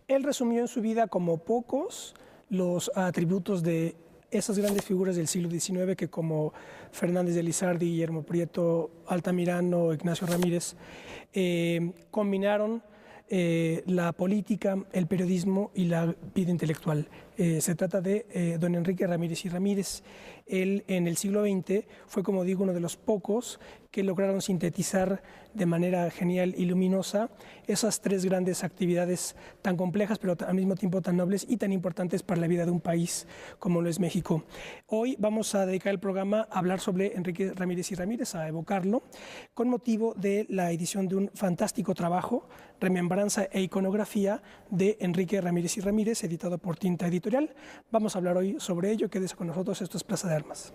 Él resumió en su vida como pocos los atributos de esas grandes figuras del siglo XIX que, como Fernández de Lizardi, Guillermo Prieto, Altamirano, Ignacio Ramírez, combinaron la política, el periodismo y la vida intelectual. Se trata de don Enrique Ramírez y Ramírez. Él en el siglo XX fue, como digo, uno de los pocos que lograron sintetizar de manera genial y luminosa esas tres grandes actividades tan complejas, pero al mismo tiempo tan nobles y tan importantes para la vida de un país como lo es México. Hoy vamos a dedicar el programa a hablar sobre Enrique Ramírez y Ramírez, a evocarlo, con motivo de la edición de un fantástico trabajo, Remembranza e Iconografía, de Enrique Ramírez y Ramírez, editado por Tinta Editorial. Vamos a hablar hoy sobre ello. Quédese con nosotros, esto es Plaza de Armas.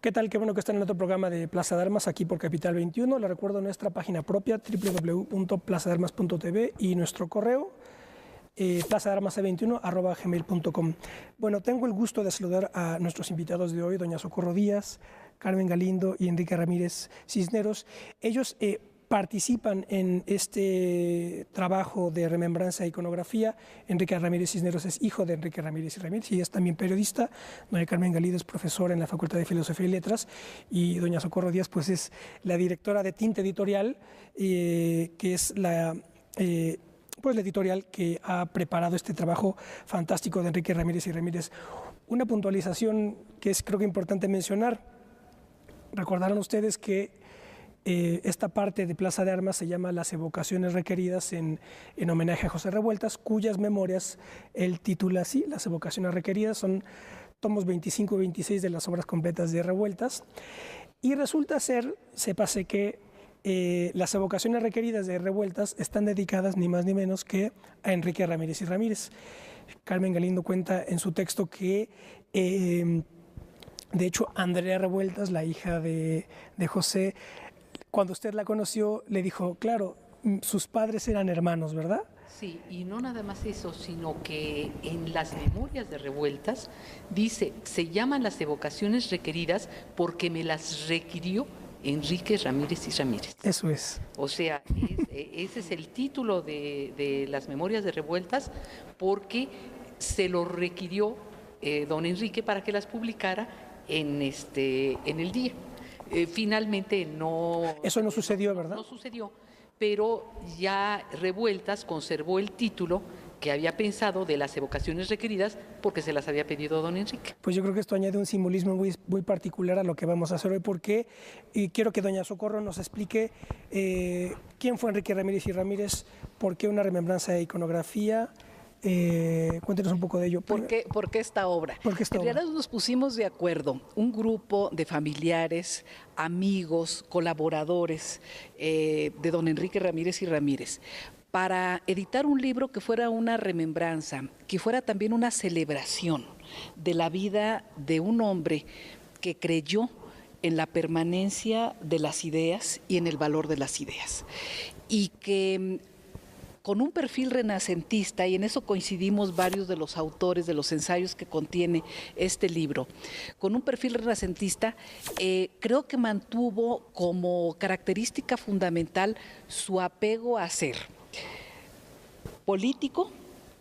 ¿Qué tal? Qué bueno que están en otro programa de Plaza de Armas aquí por Capital 21. Les recuerdo nuestra página propia www.plazadearmas.tv y nuestro correo plazadearmas21@gmail.com. Bueno, tengo el gusto de saludar a nuestros invitados de hoy, doña Socorro Díaz, Carmen Galindo y Enrique Ramírez Cisneros. Ellos participan en este trabajo de remembranza e iconografía. Enrique Ramírez Cisneros es hijo de Enrique Ramírez y Ramírez y es también periodista. Doña Carmen Galindo es profesora en la Facultad de Filosofía y Letras y doña Socorro Díaz pues es la directora de Tinta Editorial, que es la editorial que ha preparado este trabajo fantástico de Enrique Ramírez y Ramírez. Una puntualización que es creo que importante mencionar. Recordarán ustedes que esta parte de Plaza de Armas se llama Las evocaciones requeridas en homenaje a José Revueltas, cuyas memorias él titula así, Las evocaciones requeridas. Son tomos 25 y 26 de las obras completas de Revueltas. Y resulta ser, sépase que las evocaciones requeridas de Revueltas están dedicadas ni más ni menos que a Enrique Ramírez y Ramírez. Carmen Galindo cuenta en su texto que de hecho Andrea Revueltas, la hija de José, cuando usted la conoció, le dijo, claro, sus padres eran hermanos, ¿verdad? Sí, y no nada más eso, sino que en las memorias de Revueltas dice, se llaman las evocaciones requeridas porque me las requirió Enrique Ramírez y Ramírez. Eso es. O sea, ese es el título de las memorias de Revueltas porque se lo requirió don Enrique para que las publicara en el día. Finalmente no... Eso no sucedió, ¿verdad? No sucedió, pero ya Revueltas conservó el título que había pensado de las evocaciones requeridas porque se las había pedido don Enrique. Pues yo creo que esto añade un simbolismo muy particular a lo que vamos a hacer hoy, porque quiero que doña Socorro nos explique quién fue Enrique Ramírez y Ramírez, por qué una remembranza de iconografía. Cuéntenos un poco de ello. ¿Por qué esta obra? En realidad nos pusimos de acuerdo, un grupo de familiares, amigos, colaboradores de don Enrique Ramírez y Ramírez, para editar un libro que fuera una remembranza, que fuera también una celebración de la vida de un hombre que creyó en la permanencia de las ideas y en el valor de las ideas. Y que con un perfil renacentista, y en eso coincidimos varios de los autores de los ensayos que contiene este libro, con un perfil renacentista, creo que mantuvo como característica fundamental su apego a ser político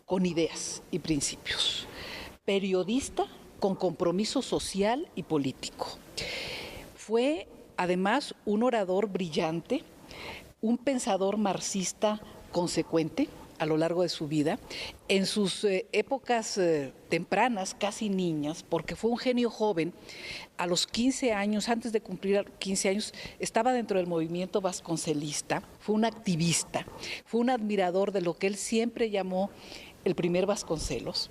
con ideas y principios, periodista con compromiso social y político. Fue además un orador brillante, un pensador marxista consecuente a lo largo de su vida, en sus épocas tempranas, casi niñas, porque fue un genio joven. A los 15 años, antes de cumplir 15 años, estaba dentro del movimiento vasconcelista, fue un activista, fue un admirador de lo que él siempre llamó el primer Vasconcelos.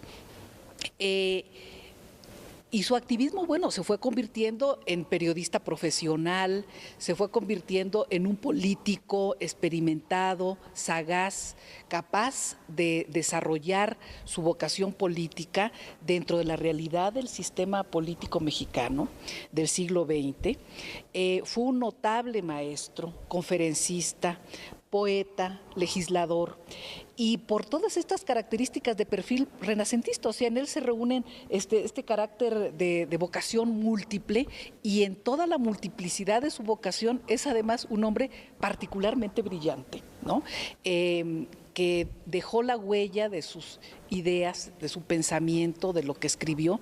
Y su activismo, bueno, se fue convirtiendo en periodista profesional, se fue convirtiendo en un político experimentado, sagaz, capaz de desarrollar su vocación política dentro de la realidad del sistema político mexicano del siglo XX. Fue un notable maestro, conferencista, poeta, legislador, y por todas estas características de perfil renacentista, o sea, en él se reúnen este carácter de vocación múltiple, y en toda la multiplicidad de su vocación es además un hombre particularmente brillante, ¿no? Que dejó la huella de sus ideas, de su pensamiento, de lo que escribió.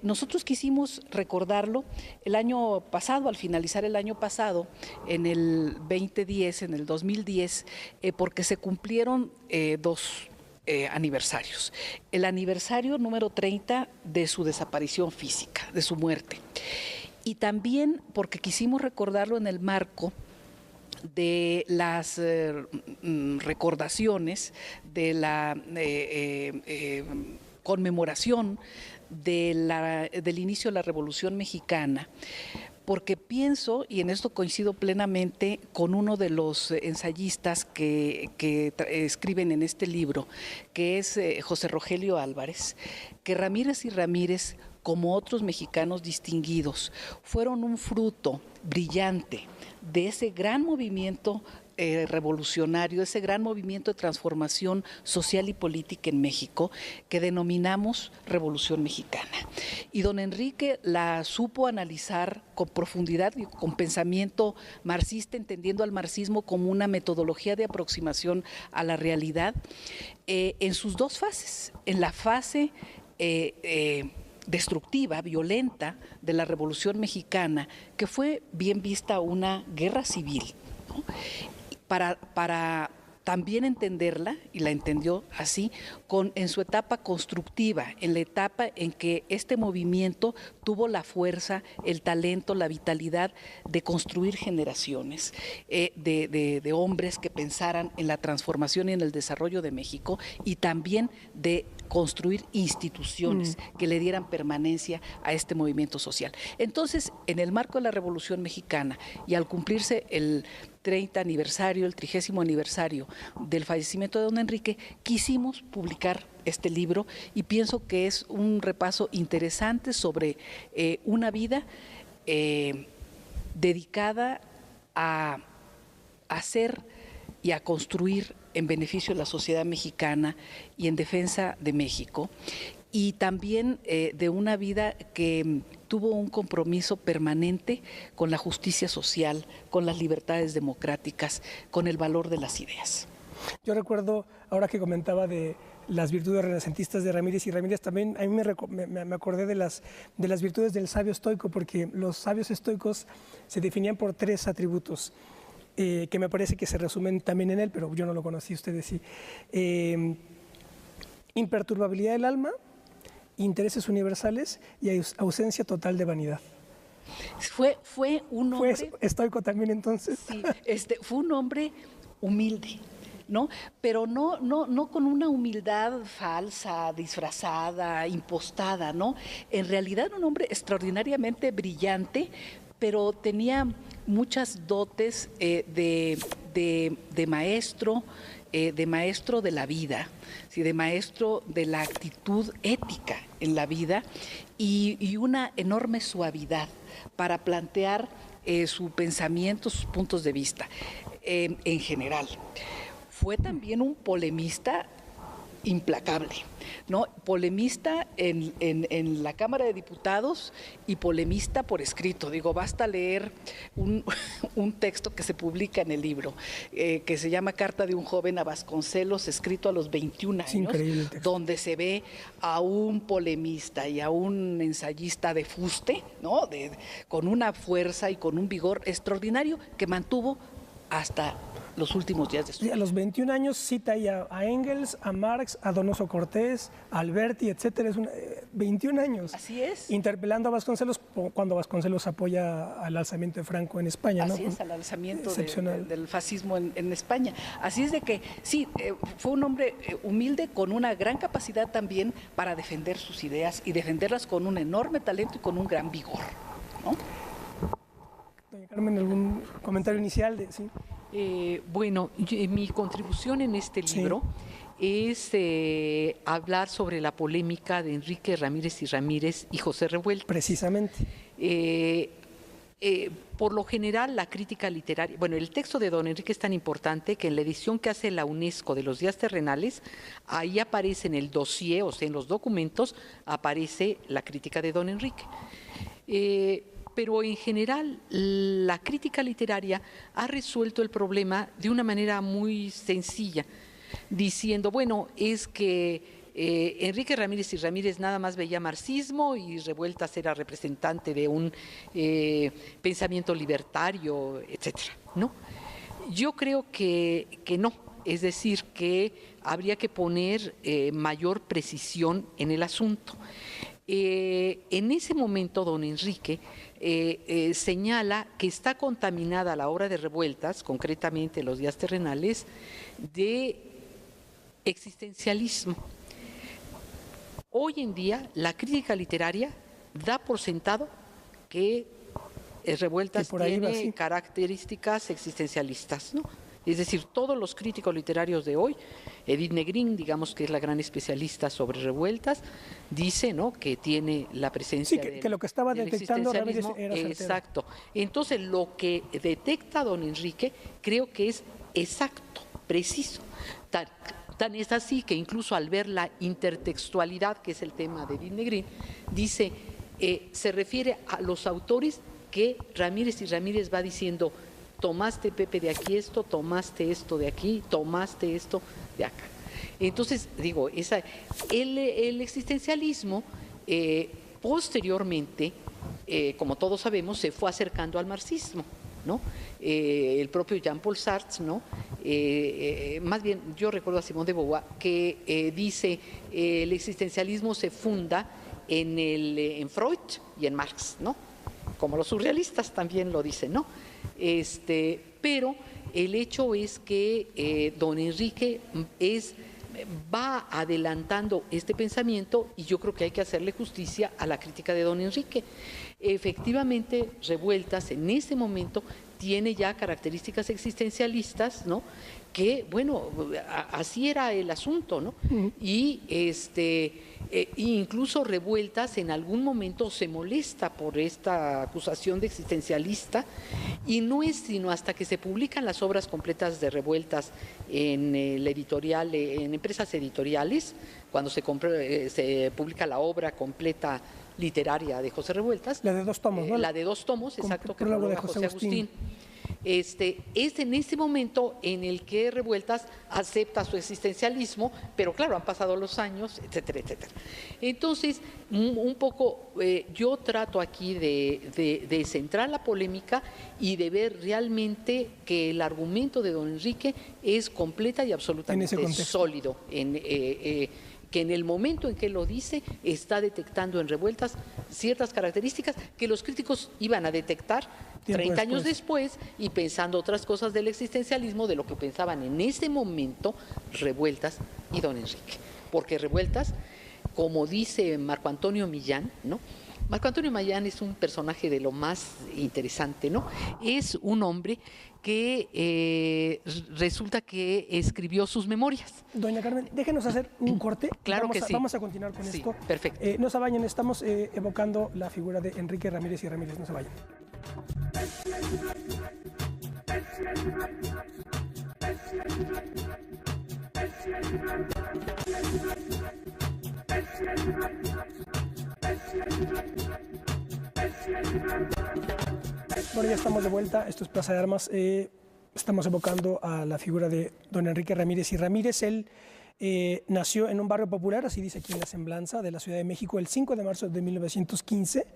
Nosotros quisimos recordarlo el año pasado, al finalizar el año pasado, en el 2010, en el 2010, porque se cumplieron dos aniversarios. El aniversario número 30 de su desaparición física, de su muerte. Y también porque quisimos recordarlo en el marco de las recordaciones, de la conmemoración del inicio de la Revolución Mexicana, porque pienso, y en esto coincido plenamente con uno de los ensayistas que escriben en este libro, que es José Rogelio Álvarez, que Ramírez y Ramírez, como otros mexicanos distinguidos, fueron un fruto brillante de ese gran movimiento revolucionario, ese gran movimiento de transformación social y política en México que denominamos Revolución Mexicana. Y don Enrique la supo analizar con profundidad y con pensamiento marxista, entendiendo al marxismo como una metodología de aproximación a la realidad en sus dos fases. En la fase destructiva, violenta de la Revolución Mexicana, que fue bien vista una guerra civil, ¿no? Para también entenderla, y la entendió así, en su etapa constructiva, en la etapa en que este movimiento tuvo la fuerza, el talento, la vitalidad de construir generaciones de hombres que pensaran en la transformación y en el desarrollo de México, y también de construir instituciones que le dieran permanencia a este movimiento social. Entonces, en el marco de la Revolución Mexicana, y al cumplirse el 30 aniversario, el 30º aniversario del fallecimiento de don Enrique, quisimos publicar este libro, y pienso que es un repaso interesante sobre una vida dedicada a hacer y a construir en beneficio de la sociedad mexicana y en defensa de México, y también de una vida que tuvo un compromiso permanente con la justicia social, con las libertades democráticas, con el valor de las ideas. Yo recuerdo, ahora que comentaba de las virtudes renacentistas de Ramírez y Ramírez, también a mí me acordé de las virtudes del sabio estoico, porque los sabios estoicos se definían por 3 atributos. Que me parece que se resumen también en él, pero yo no lo conocí, ustedes sí. Imperturbabilidad del alma, intereses universales y ausencia total de vanidad. Fue un hombre... ¿Fue estoico también entonces? Sí, fue un hombre humilde, ¿no? Pero no con una humildad falsa, disfrazada, impostada, ¿no? En realidad un hombre extraordinariamente brillante, pero tenía muchas dotes de maestro de la vida, ¿sí? De maestro de la actitud ética en la vida, y una enorme suavidad para plantear su pensamiento, sus puntos de vista en general. Fue también un polemista implacable, ¿no? Polemista en la Cámara de Diputados y polemista por escrito. Digo, basta leer un texto que se publica en el libro, que se llama Carta de un joven a Vasconcelos, escrito a los 21 años, donde se ve a un polemista y a un ensayista de fuste, ¿no? Con una fuerza y con un vigor extraordinario que mantuvo hasta los últimos días de su vida. A los 21 años cita ahí a Engels, a Marx, a Donoso Cortés, a Alberti, etcétera. 21 años. Así es. Interpelando a Vasconcelos cuando Vasconcelos apoya al alzamiento de Franco en España. Así es, al alzamiento del fascismo en España. Así es de que, sí, fue un hombre humilde con una gran capacidad también para defender sus ideas y defenderlas con un enorme talento y con un gran vigor, ¿no? Doña Carmen, ¿algún comentario inicial? Sí. Bueno, mi contribución en este libro es hablar sobre la polémica de Enrique Ramírez y Ramírez y José Revueltas. Precisamente. Por lo general, la crítica literaria, bueno, el texto de don Enrique es tan importante que en la edición que hace la UNESCO de los días terrenales, ahí aparece en el dossier, o sea, en los documentos, aparece la crítica de don Enrique. Pero en general la crítica literaria ha resuelto el problema de una manera muy sencilla, diciendo, bueno, es que Enrique Ramírez y Ramírez nada más veía marxismo y Revueltas era representante de un pensamiento libertario, etcétera, ¿no? Yo creo que no, es decir, que habría que poner mayor precisión en el asunto. En ese momento, don Enrique señala que está contaminada la obra de Revueltas, concretamente Los días terrenales, de existencialismo. Hoy en día, la crítica literaria da por sentado que Revueltas tiene características existencialistas, ¿no? Es decir, todos los críticos literarios de hoy, Edith Negrín, digamos que es la gran especialista sobre Revueltas, dice, ¿no?, que tiene la presencia que lo que estaba detectando Ramírez era certero. Exacto. Entonces, lo que detecta don Enrique creo que es exacto, preciso. Tan es así que incluso al ver la intertextualidad, que es el tema de Edith Negrín, dice, se refiere a los autores que Ramírez y Ramírez va diciendo, tomaste, Pepe, de aquí esto, tomaste esto de aquí, tomaste esto de acá. Entonces, digo, el existencialismo posteriormente, como todos sabemos, se fue acercando al marxismo, ¿no? El propio Jean-Paul Sartre, ¿no? Más bien, yo recuerdo a Simone de Beauvoir que dice el existencialismo se funda en Freud y en Marx, ¿no? Como los surrealistas también lo dicen, ¿no? Pero el hecho es que don Enrique va adelantando este pensamiento y yo creo que hay que hacerle justicia a la crítica de don Enrique. Efectivamente, Revueltas en ese momento tiene ya características existencialistas, ¿no? Que, bueno, así era el asunto, ¿no? Y incluso Revueltas en algún momento se molesta por esta acusación de existencialista y no es sino hasta que se publican las obras completas de Revueltas en el editorial, en empresas editoriales, cuando se publica la obra completa literaria de José Revueltas. La de 2 tomos, ¿no? La de 2 tomos, exacto, que prologa José Agustín. Es en ese momento en el que Revueltas acepta su existencialismo, pero claro, han pasado los años, etcétera, etcétera. Entonces, un poco yo trato aquí de centrar la polémica y de ver realmente que el argumento de don Enrique es completa y absolutamente sólido, que en el momento en que lo dice está detectando en Revueltas ciertas características que los críticos iban a detectar 30 años después y pensando otras cosas del existencialismo de lo que pensaban en ese momento Revueltas y don Enrique. Porque Revueltas, como dice Marco Antonio Millán, ¿no? Marco Antonio Millán es un personaje de lo más interesante, ¿no? Es un hombre que resulta que escribió sus memorias. Doña Carmen, déjenos hacer un corte. Claro que sí. Vamos a continuar con esto. Perfecto. No se vayan, estamos evocando la figura de Enrique Ramírez y Ramírez. No se vayan. Bueno, ya estamos de vuelta. Esto es Plaza de Armas. Estamos evocando a la figura de don Enrique Ramírez y Ramírez. Él nació en un barrio popular, así dice aquí en la semblanza, de la Ciudad de México el 5 de marzo de 1915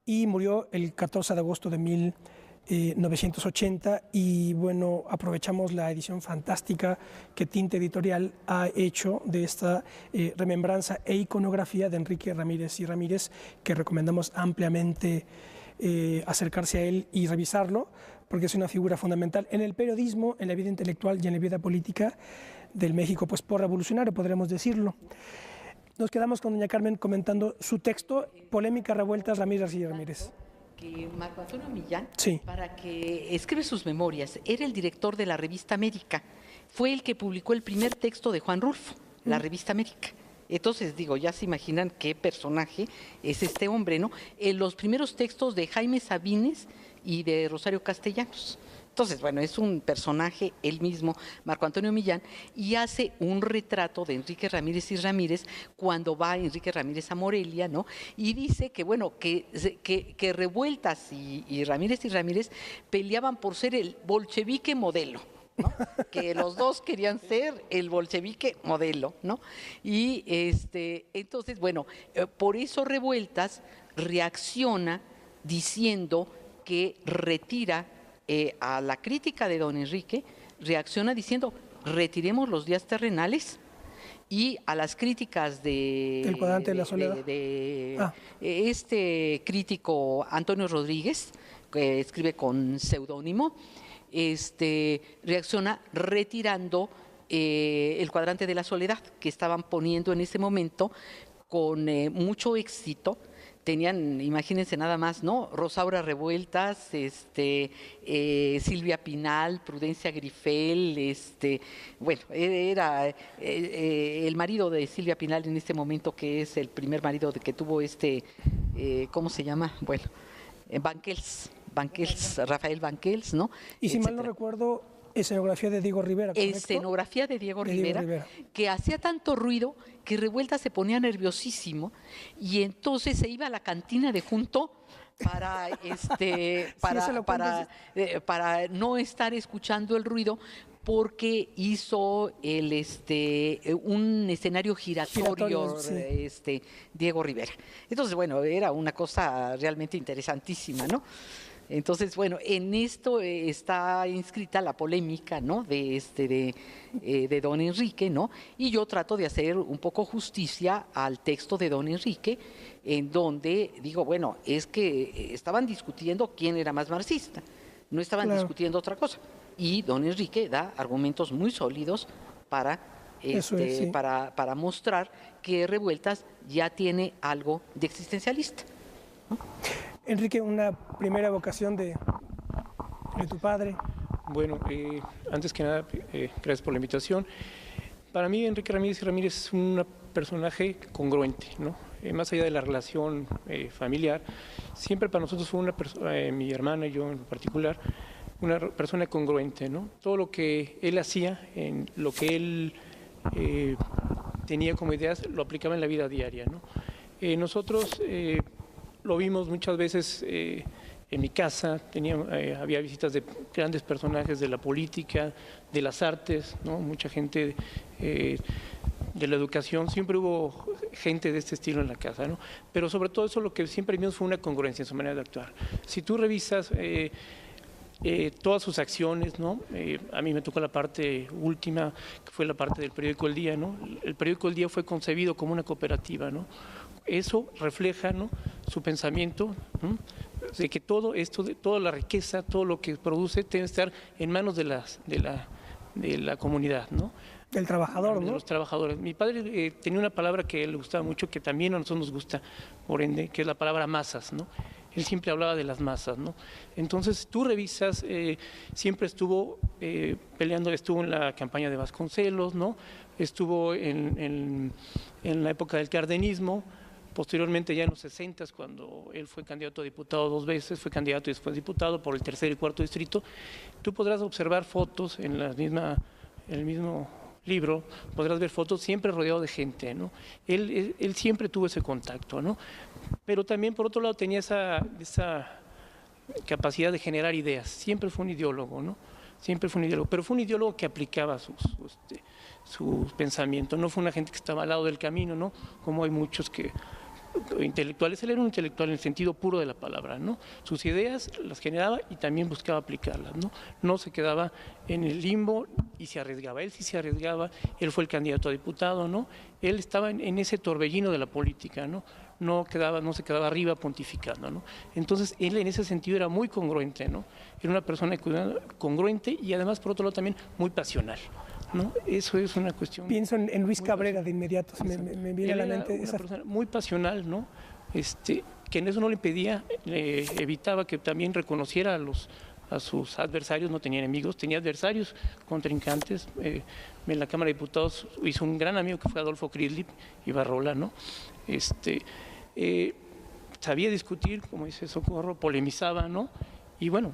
y murió el 14 de agosto de 980, y bueno, aprovechamos la edición fantástica que Tinta Editorial ha hecho de esta remembranza e iconografía de Enrique Ramírez y Ramírez, que recomendamos ampliamente acercarse a él y revisarlo, porque es una figura fundamental en el periodismo, en la vida intelectual y en la vida política del México pues por revolucionario, podremos decirlo. Nos quedamos con doña Carmen comentando su texto, Polémica, revueltas, Ramírez y Ramírez. Que Marco Antonio Millán, sí, para que escribe sus memorias, era el director de la revista América, fue el que publicó el primer texto de Juan Rulfo, la revista América. Entonces, digo, ya se imaginan qué personaje es este hombre, ¿no? En los primeros textos de Jaime Sabines y de Rosario Castellanos. Entonces, bueno, es un personaje, él mismo, Marco Antonio Millán, y hace un retrato de Enrique Ramírez y Ramírez cuando va Enrique Ramírez a Morelia, ¿no? Y dice que, bueno, que Revueltas y Ramírez peleaban por ser el bolchevique modelo, ¿no? Que los dos querían ser el bolchevique modelo, ¿no? Y entonces, bueno, por eso Revueltas reacciona diciendo que retira a la crítica de don Enrique, reacciona diciendo, retiremos los días terrenales, y a las críticas del cuadrante de la soledad, este crítico Antonio Rodríguez, que escribe con seudónimo, reacciona retirando el cuadrante de la soledad, que estaban poniendo en ese momento con mucho éxito. Tenían, imagínense nada más, ¿no? Rosaura Revueltas, Silvia Pinal, Prudencia Grifel, bueno, era el marido de Silvia Pinal en este momento, que es el primer marido que tuvo ¿cómo se llama? Bueno, Banquels, Rafael Banquels, ¿no? Y si mal no recuerdo, escenografía de Diego Rivera, ¿correcto? Escenografía de Diego Rivera, que hacía tanto ruido que Revuelta se ponía nerviosísimo y entonces se iba a la cantina de junto para no estar escuchando el ruido, porque hizo un escenario giratorio, sí. Diego Rivera. Entonces, bueno, era una cosa realmente interesantísima, ¿no? Entonces, bueno, en esto está inscrita la polémica, ¿no? de don Enrique, ¿no? Y yo trato de hacer un poco justicia al texto de don Enrique, en donde digo, bueno, es que estaban discutiendo quién era más marxista, no estaban discutiendo otra cosa. Y don Enrique da argumentos muy sólidos para mostrar que Revueltas ya tiene algo de existencialista, ¿no? Enrique, una primera evocación de tu padre. Bueno, antes que nada, gracias por la invitación. Para mí, Enrique Ramírez y Ramírez es un personaje congruente, ¿no? Más allá de la relación familiar, siempre para nosotros fue mi hermana y yo en particular, una persona congruente, ¿no? Todo lo que él hacía, en lo que él tenía como ideas, lo aplicaba en la vida diaria, ¿no? Nosotros lo vimos muchas veces en mi casa, había visitas de grandes personajes de la política, de las artes, ¿no? Mucha gente de la educación, siempre hubo gente de este estilo en la casa, ¿no? Pero sobre todo eso lo que siempre vimos fue una congruencia en su manera de actuar. Si tú revisas todas sus acciones, ¿no? A mí me tocó la parte última, que fue la parte del periódico El Día, ¿no? El periódico El Día fue concebido como una cooperativa, ¿no? Eso refleja, ¿no?, su pensamiento, ¿no?, de que todo esto, toda la riqueza, todo lo que produce, debe estar en manos de la comunidad, ¿no? Del trabajador, ¿no? De los trabajadores. Mi padre tenía una palabra que a él le gustaba mucho, que también a nosotros nos gusta, por ende, que es la palabra masas, ¿no? Él siempre hablaba de las masas, ¿no? Entonces, tú revisas, siempre estuvo peleando, estuvo en la campaña de Vasconcelos, ¿no? Estuvo en la época del cardenismo. Posteriormente, ya en los 60, cuando él fue candidato a diputado 2 veces, fue candidato y después diputado por el 3er y 4º distrito, tú podrás observar fotos en el mismo libro, podrás ver fotos siempre rodeado de gente, ¿no? Él siempre tuvo ese contacto, ¿no? Pero también, por otro lado, tenía esa capacidad de generar ideas. Siempre fue un ideólogo, ¿no? Siempre fue un ideólogo, pero fue un ideólogo que aplicaba su pensamiento. No fue una gente que estaba al lado del camino, ¿no? Como hay muchos que intelectuales. Él era un intelectual en el sentido puro de la palabra, ¿no? Sus ideas las generaba y también buscaba aplicarlas, ¿no? No se quedaba en el limbo y se arriesgaba. Él sí se arriesgaba, él fue el candidato a diputado, ¿no? Él estaba en ese torbellino de la política, ¿no? No se quedaba arriba pontificando, ¿no? Entonces, él en ese sentido era muy congruente, ¿no? Era una persona congruente y además, por otro lado, también muy pasional, ¿no? Eso es una cuestión. Pienso en Luis Cabrera de inmediato, me viene a la mente. Una persona muy pasional, ¿no? Que en eso no le impedía, le evitaba que también reconociera a sus adversarios, no tenía enemigos, tenía adversarios, contrincantes. En la Cámara de Diputados hizo un gran amigo que fue Adolfo Crislip Ibarrola, ¿no? Sabía discutir, como dice Socorro, polemizaba, ¿no? Y bueno,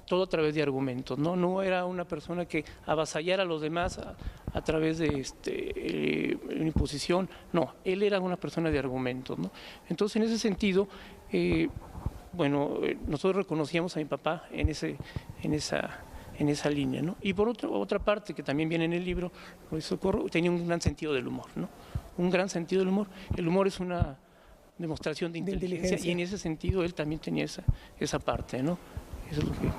todo a través de argumentos, ¿no? No era una persona que avasallara a los demás a través de una imposición, no, él era una persona de argumentos, ¿no? Entonces, en ese sentido, nosotros reconocíamos a mi papá en esa línea, ¿no? Y por otra parte, que también viene en el libro, Socorro tenía un gran sentido del humor, ¿no? Un gran sentido del humor. El humor es una demostración de inteligencia y en ese sentido él también tenía esa parte, ¿no? Eso es lo que...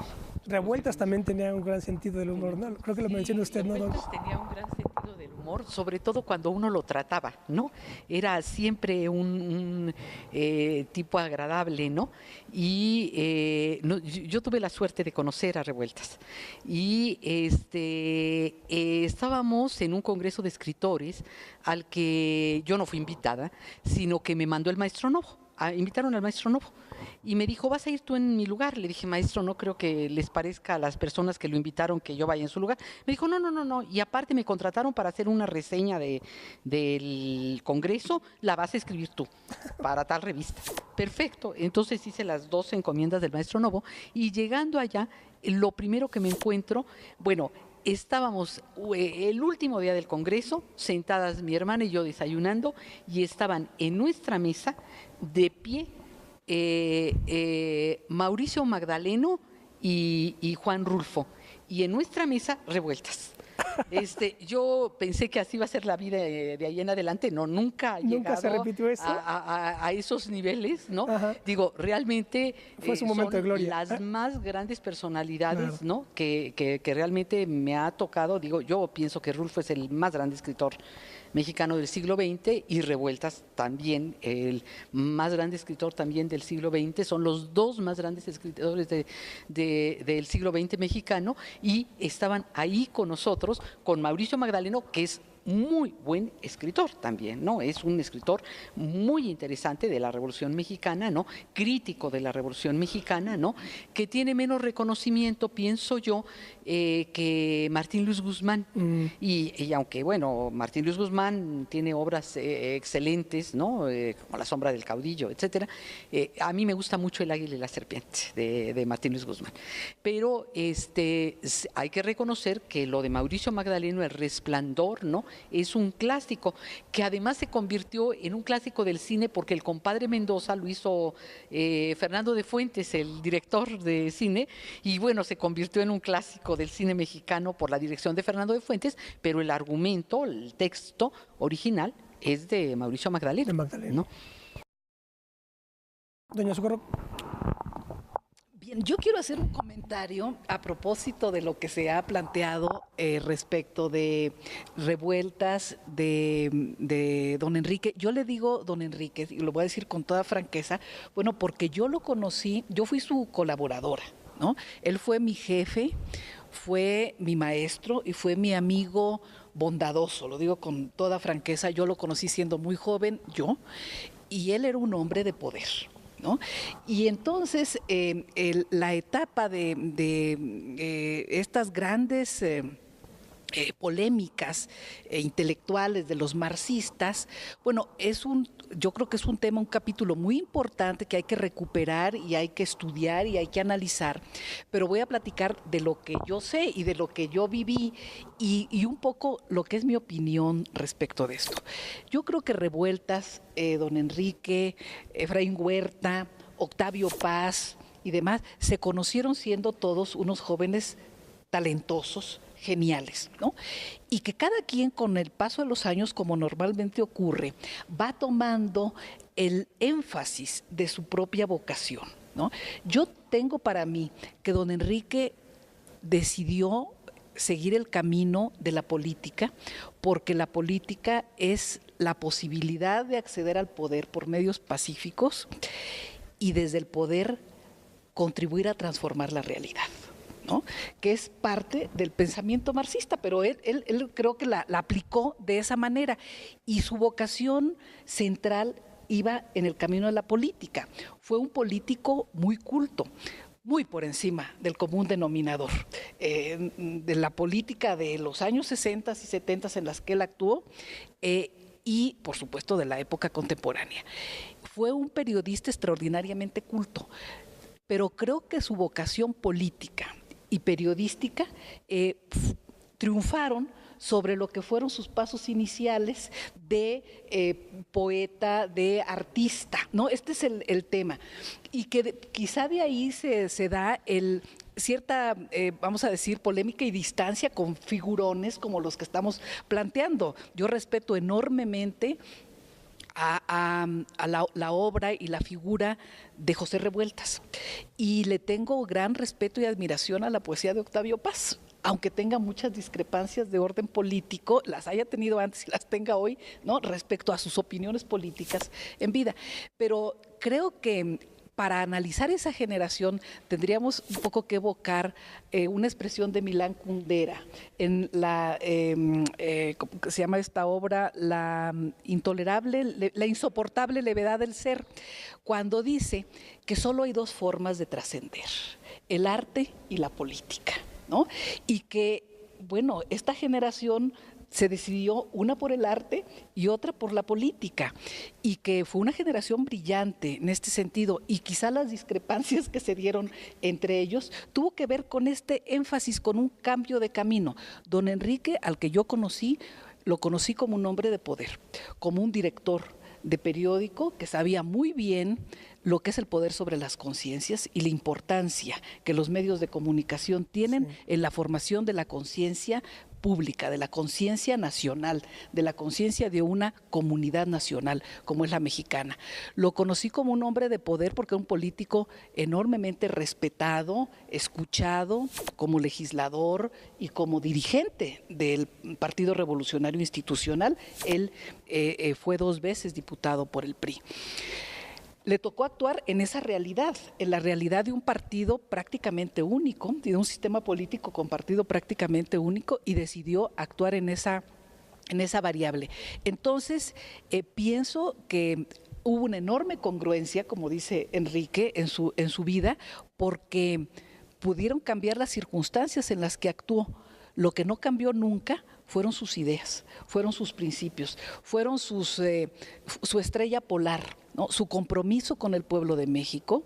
Revueltas también tenía un gran sentido del humor, ¿no? Creo que lo menciona usted, ¿no? Revueltas tenía un gran sentido del humor, sobre todo cuando uno lo trataba, ¿no? Era siempre un tipo agradable, ¿no? Y yo tuve la suerte de conocer a Revueltas. Y estábamos en un congreso de escritores al que yo no fui invitada, sino que me mandó el maestro Novo. Invitaron al maestro Novo y me dijo, ¿vas a ir tú en mi lugar? Le dije, maestro, no creo que les parezca a las personas que lo invitaron que yo vaya en su lugar. Me dijo, no, y aparte me contrataron para hacer una reseña del congreso, la vas a escribir tú para tal revista. Perfecto, entonces hice las 2 encomiendas del maestro Novo y llegando allá, lo primero que me encuentro, estábamos el último día del congreso, sentadas mi hermana y yo desayunando, y estaban en nuestra mesa de pie Mauricio Magdaleno y Juan Rulfo, y en nuestra mesa Revueltas. Yo pensé que así iba a ser la vida de ahí en adelante, nunca se repitió eso a esos niveles, ¿no? Ajá. Digo, realmente fue su momento de gloria. Las más grandes personalidades, claro, ¿no? Que realmente me ha tocado, yo pienso que Rulfo es el más grande escritor mexicano del siglo XX y Revueltas también, el más grande escritor también del siglo XX, son los 2 más grandes escritores del siglo XX mexicano, y estaban ahí con nosotros, con Mauricio Magdaleno, que es muy buen escritor también, ¿no? Es un escritor muy interesante de la Revolución Mexicana, ¿no? Crítico de la Revolución Mexicana, ¿no? Que tiene menos reconocimiento, pienso yo, que Martín Luis Guzmán. Y aunque, Martín Luis Guzmán tiene obras excelentes, ¿no? Como La sombra del caudillo, etcétera. A mí me gusta mucho El águila y la serpiente de Martín Luis Guzmán. Pero hay que reconocer que lo de Mauricio Magdaleno, El resplandor, ¿no? Es un clásico que además se convirtió en un clásico del cine porque el compadre Mendoza lo hizo Fernando de Fuentes, el director de cine, y se convirtió en un clásico del cine mexicano por la dirección de Fernando de Fuentes, pero el argumento, el texto original es de Mauricio Magdaleno. De Magdaleno. ¿No? Doña Socorro. Bien, yo quiero hacer un comentario a propósito de lo que se ha planteado respecto de Revueltas de don Enrique. Yo le digo don Enrique, y lo voy a decir con toda franqueza, porque yo lo conocí, yo fui su colaboradora, ¿no? Él fue mi jefe, fue mi maestro y fue mi amigo bondadoso, lo digo con toda franqueza. Yo lo conocí siendo muy joven, y él era un hombre de poder, ¿no? Y entonces la etapa de estas grandes polémicas intelectuales de los marxistas, yo creo que es un tema, un capítulo muy importante que hay que recuperar y hay que estudiar y hay que analizar, pero voy a platicar de lo que yo sé y de lo que yo viví y un poco lo que es mi opinión respecto de esto. Yo creo que Revueltas, don Enrique, Efraín Huerta, Octavio Paz y demás, se conocieron siendo todos unos jóvenes talentosos, geniales, ¿no? Y que cada quien con el paso de los años, como normalmente ocurre, va tomando el énfasis de su propia vocación, ¿no? Yo tengo para mí que don Enrique decidió seguir el camino de la política, porque la política es la posibilidad de acceder al poder por medios pacíficos y desde el poder contribuir a transformar la realidad, ¿no? Que es parte del pensamiento marxista, pero él creo que la aplicó de esa manera, y su vocación central iba en el camino de la política. Fue un político muy culto, muy por encima del común denominador de la política de los años 60 y 70 en las que él actuó, y por supuesto de la época contemporánea. Fue un periodista extraordinariamente culto, pero creo que su vocación política y periodística triunfaron sobre lo que fueron sus pasos iniciales de poeta, de artista, ¿no? Este es el tema. Y que quizá de ahí se da cierta, vamos a decir, polémica y distancia con figurones como los que estamos planteando. Yo respeto enormemente a la obra y la figura de José Revueltas, y le tengo gran respeto y admiración a la poesía de Octavio Paz, aunque tenga muchas discrepancias de orden político, las haya tenido antes y las tenga hoy, ¿no?, respecto a sus opiniones políticas en vida. Pero creo que para analizar esa generación tendríamos un poco que evocar una expresión de Milán Kundera en la, ¿cómo se llama esta obra? La insoportable levedad del ser, cuando dice que solo hay dos formas de trascender: el arte y la política, ¿no? Y que, bueno, esta generación se decidió, una por el arte y otra por la política, y que fue una generación brillante en este sentido, y quizá las discrepancias que se dieron entre ellos tuvo que ver con este énfasis, con un cambio de camino. Don Enrique, al que yo conocí, lo conocí como un hombre de poder, como un director de periódico que sabía muy bien lo que es el poder sobre las conciencias y la importancia que los medios de comunicación tienen en la formación de la conciencia pública, de la conciencia nacional, de la conciencia de una comunidad nacional como es la mexicana. Lo conocí como un hombre de poder porque era un político enormemente respetado, escuchado como legislador y como dirigente del Partido Revolucionario Institucional. Él fue 2 veces diputado por el PRI. Le tocó actuar en esa realidad, en la realidad de un partido prácticamente único, de un sistema político con partido prácticamente único, y decidió actuar en esa variable. Entonces, pienso que hubo una enorme congruencia, como dice Enrique, en su vida, porque pudieron cambiar las circunstancias en las que actuó. Lo que no cambió nunca fueron sus ideas, fueron sus principios, fueron su estrella polar, ¿no?, su compromiso con el pueblo de México,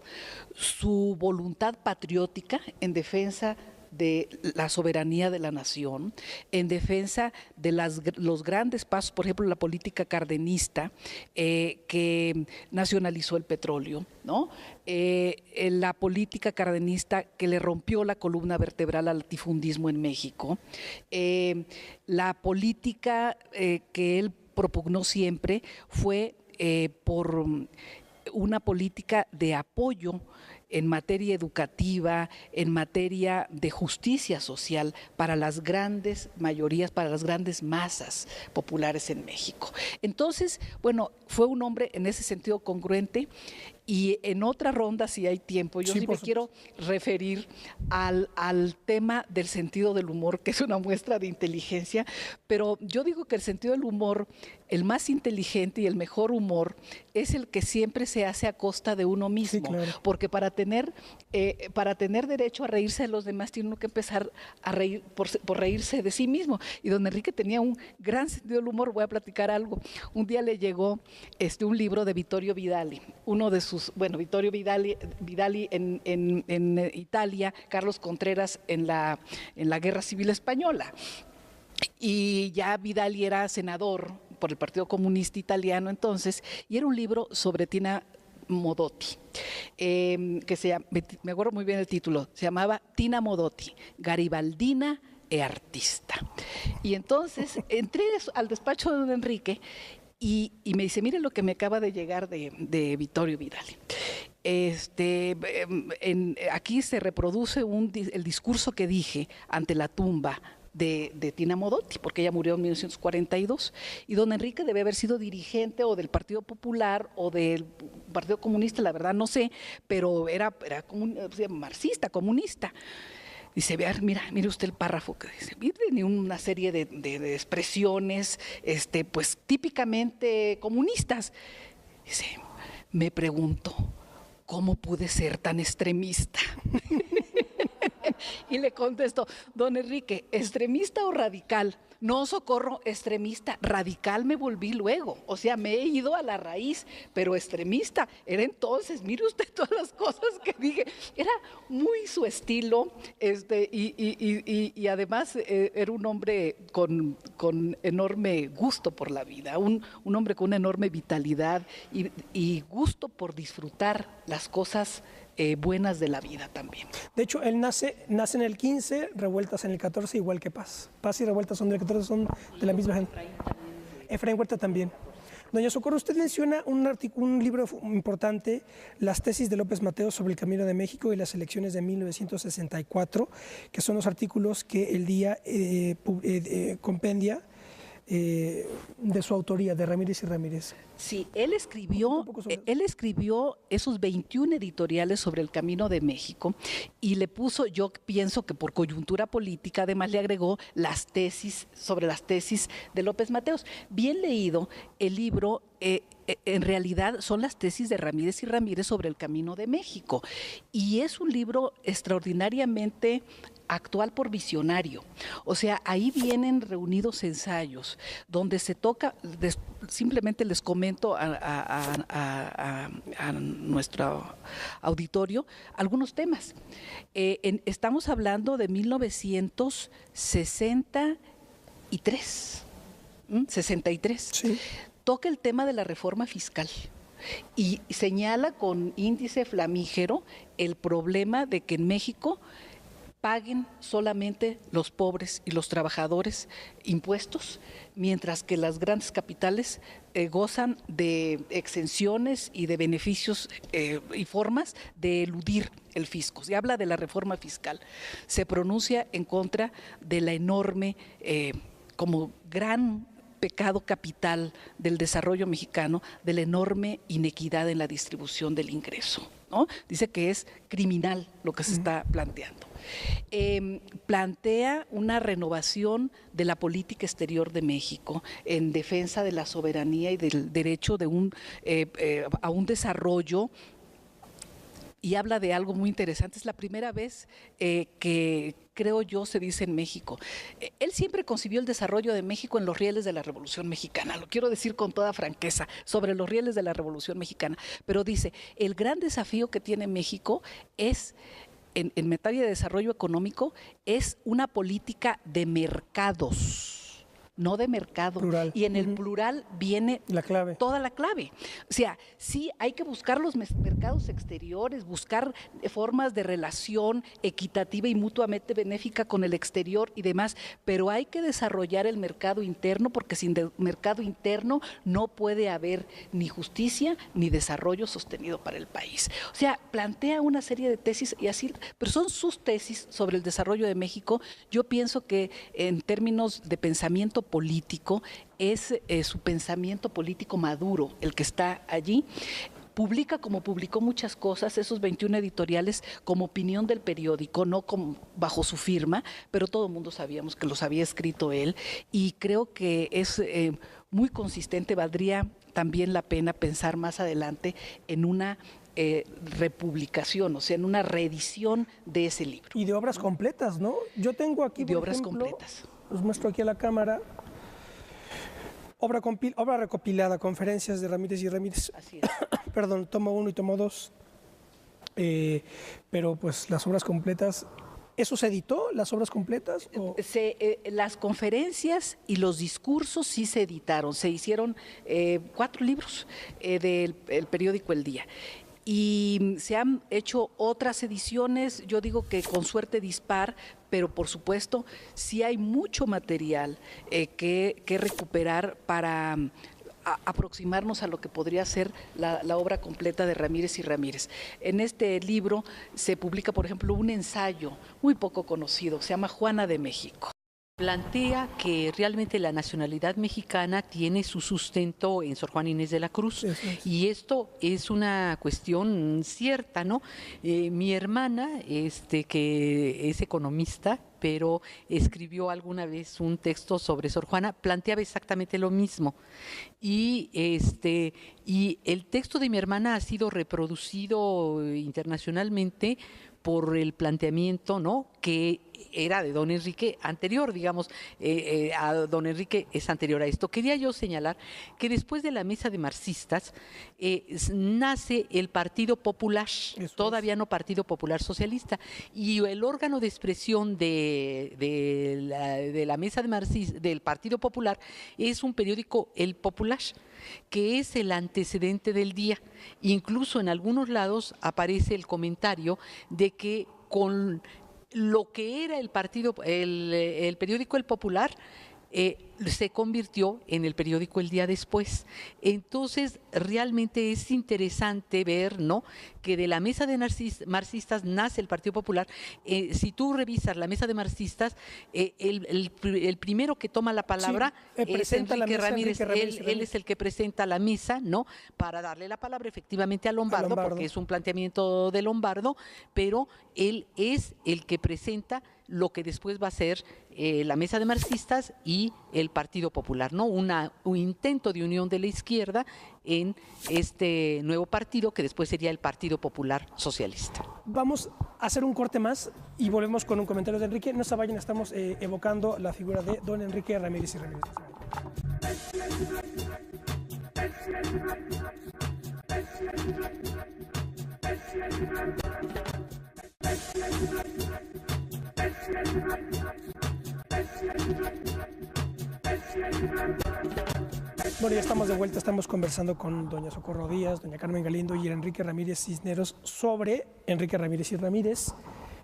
su voluntad patriótica en defensa de la soberanía de la nación, en defensa de los grandes pasos, por ejemplo, la política cardenista que nacionalizó el petróleo, ¿no? La política cardenista que le rompió la columna vertebral al latifundismo en México, la política que él propugnó siempre fue por una política de apoyo en materia educativa, en materia de justicia social para las grandes mayorías, para las grandes masas populares en México. Entonces, bueno, fue un hombre en ese sentido congruente. Y en otra ronda, si hay tiempo, yo sí me quiero referir al tema del sentido del humor, que es una muestra de inteligencia, pero yo digo que el sentido del humor, el más inteligente y el mejor humor, es el que siempre se hace a costa de uno mismo, sí, claro. Porque para tener derecho a reírse de los demás, tiene uno que empezar a reír por reírse de sí mismo. Y don Enrique tenía un gran sentido del humor. Voy a platicar algo. Un día le llegó un libro de Vittorio Vidali, uno de Vittorio Vidali en Italia, Carlos Contreras en la Guerra Civil Española. Y ya Vidali era senador por el Partido Comunista Italiano entonces, y era un libro sobre Tina Modotti, que me acuerdo muy bien el título, se llamaba Tina Modotti, garibaldina artista. Y entonces entré al despacho de don Enrique y me dice, mire lo que me acaba de llegar de Vittorio Vidali. Aquí se reproduce el discurso que dije ante la tumba de Tina Modotti, porque ella murió en 1942, y don Enrique debe haber sido dirigente o del Partido Popular o del Partido Comunista, la verdad no sé, pero era marxista, comunista. Dice, mire usted el párrafo que dice, viene una serie de expresiones pues típicamente comunistas. Dice, me pregunto, ¿cómo pude ser tan extremista? Y le contesto, don Enrique, ¿extremista o radical? No, Socorro, extremista, radical me volví luego, o sea, me he ido a la raíz, pero extremista era entonces, mire usted todas las cosas que dije, era muy su estilo, y además era un hombre con enorme gusto por la vida, un hombre con una enorme vitalidad y gusto por disfrutar las cosas buenas de la vida también. De hecho, él nace en el 15, Revueltas en el 14, igual que Paz. Paz y Revueltas son del 14, son de la misma gente. Efraín Huerta también. Doña Socorro, usted menciona un libro importante, Las tesis de López Mateos sobre el Camino de México y las elecciones de 1964, que son los artículos que El Día compendia de su autoría, de Ramírez y Ramírez. Sí, él escribió esos 21 editoriales sobre el Camino de México y le puso, yo pienso que por coyuntura política, además le agregó las tesis de López Mateos. Bien leído, el libro en realidad son las tesis de Ramírez y Ramírez sobre el Camino de México y es un libro extraordinariamente actual por visionario. O sea, ahí vienen reunidos ensayos donde se toca, simplemente les comento a nuestro auditorio algunos temas. Estamos hablando de 1963. 63. Sí. Toca el tema de la reforma fiscal y señala con índice flamígero el problema de que en México paguen solamente los pobres y los trabajadores impuestos, mientras que las grandes capitales gozan de exenciones y de beneficios y formas de eludir el fisco. Se habla de la reforma fiscal, se pronuncia en contra de la enorme, como gran pecado capital del desarrollo mexicano, de la enorme inequidad en la distribución del ingreso, ¿no? Dice que es criminal lo que se está planteando. Plantea una renovación de la política exterior de México en defensa de la soberanía y del derecho de a un desarrollo, y habla de algo muy interesante. Es la primera vez que, creo yo, se dice en México. Él siempre concibió el desarrollo de México en los rieles de la Revolución Mexicana, lo quiero decir con toda franqueza, sobre los rieles de la Revolución Mexicana, pero dice, el gran desafío que tiene México es, en materia de desarrollo económico, es una política de mercados, no de mercado. Plural. Y en el plural viene toda la clave. O sea, sí hay que buscar los mercados exteriores, buscar formas de relación equitativa y mutuamente benéfica con el exterior y demás, pero hay que desarrollar el mercado interno, porque sin mercado interno no puede haber ni justicia ni desarrollo sostenido para el país. O sea, plantea una serie de tesis y así, pero son sus tesis sobre el desarrollo de México. Yo pienso que en términos de pensamiento político es su pensamiento político maduro el que está allí. Publica, como publicó muchas cosas, esos 21 editoriales como opinión del periódico, no bajo su firma, pero todo el mundo sabíamos que los había escrito él, y creo que es muy consistente. Valdría también la pena pensar más adelante en una republicación, o sea, en una reedición de ese libro. Y de obras completas, ¿no? Yo tengo aquí, de por obras ejemplo, completas. Los muestro aquí a la cámara. Obra recopilada, Conferencias de Ramírez y Ramírez. Así es. Perdón, tomo 1 y tomo 2. Pero pues las obras completas, ¿eso se editó, las obras completas? Las conferencias y los discursos sí se editaron. Se hicieron 4 libros del periódico El Día. y se han hecho otras ediciones, yo digo que con suerte dispar, pero por supuesto sí hay mucho material que recuperar para aproximarnos a lo que podría ser la obra completa de Ramírez y Ramírez. En este libro se publica, por ejemplo, un ensayo muy poco conocido, se llama Juana de México. Plantea que realmente la nacionalidad mexicana tiene su sustento en Sor Juana Inés de la Cruz, y esto es una cuestión cierta, ¿no? Mi hermana, que es economista, pero escribió alguna vez un texto sobre Sor Juana, planteaba exactamente lo mismo. Y el texto de mi hermana ha sido reproducido internacionalmente por el planteamiento, ¿no?, que era de don Enrique anterior, digamos, a don Enrique es anterior a esto. Quería yo señalar que después de la mesa de marxistas nace el Partido Popular, todavía no Partido Popular Socialista, y el órgano de expresión de la mesa de marxistas, del Partido Popular, es un periódico, El Popular, que es el antecedente del Día. Incluso en algunos lados aparece el comentario de que con lo que era el periódico El Popular se convirtió en el periódico El Día Después. Entonces, realmente es interesante ver, ¿no?, que de la mesa de marxistas nace el Partido Popular. Si tú revisas la mesa de marxistas, el primero que toma la palabra es Enrique Ramírez. Él es el que presenta la mesa, ¿no?, para darle la palabra efectivamente a Lombardo, porque es un planteamiento de Lombardo, pero él es el que presenta lo que después va a ser la mesa de marxistas y el Partido Popular, ¿no? Un intento de unión de la izquierda en este nuevo partido que después sería el Partido Popular Socialista. Vamos a hacer un corte más y volvemos con un comentario de Enrique. No se vayan, estamos evocando la figura de don Enrique Ramírez y Ramírez. Bueno, ya estamos de vuelta, estamos conversando con doña Socorro Díaz, doña Carmen Galindo y Enrique Ramírez Cisneros sobre Enrique Ramírez y Ramírez.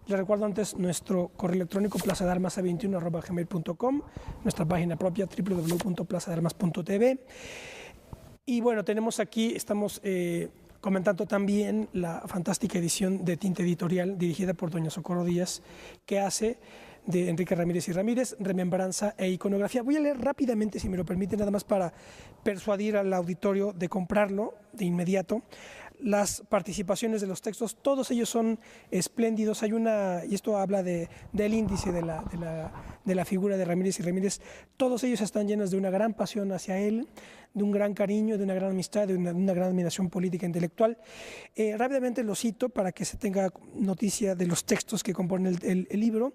Les recuerdo antes nuestro correo electrónico plazadearmas21@gmail.com, nuestra página propia www.plazadearmas.tv. Y bueno, tenemos aquí, estamos comentando también la fantástica edición de Tinta Editorial dirigida por doña Socorro Díaz, que hace de Enrique Ramírez y Ramírez, remembranza e iconografía. Voy a leer rápidamente, si me lo permiten, nada más para persuadir al auditorio de comprarlo de inmediato. Las participaciones de los textos, todos ellos son espléndidos. Hay una, y esto habla del índice de la figura de Ramírez y Ramírez, todos ellos están llenos de una gran pasión hacia él, de un gran cariño, de una gran amistad, de una gran admiración política e intelectual. Rápidamente lo cito para que se tenga noticia de los textos que componen el libro.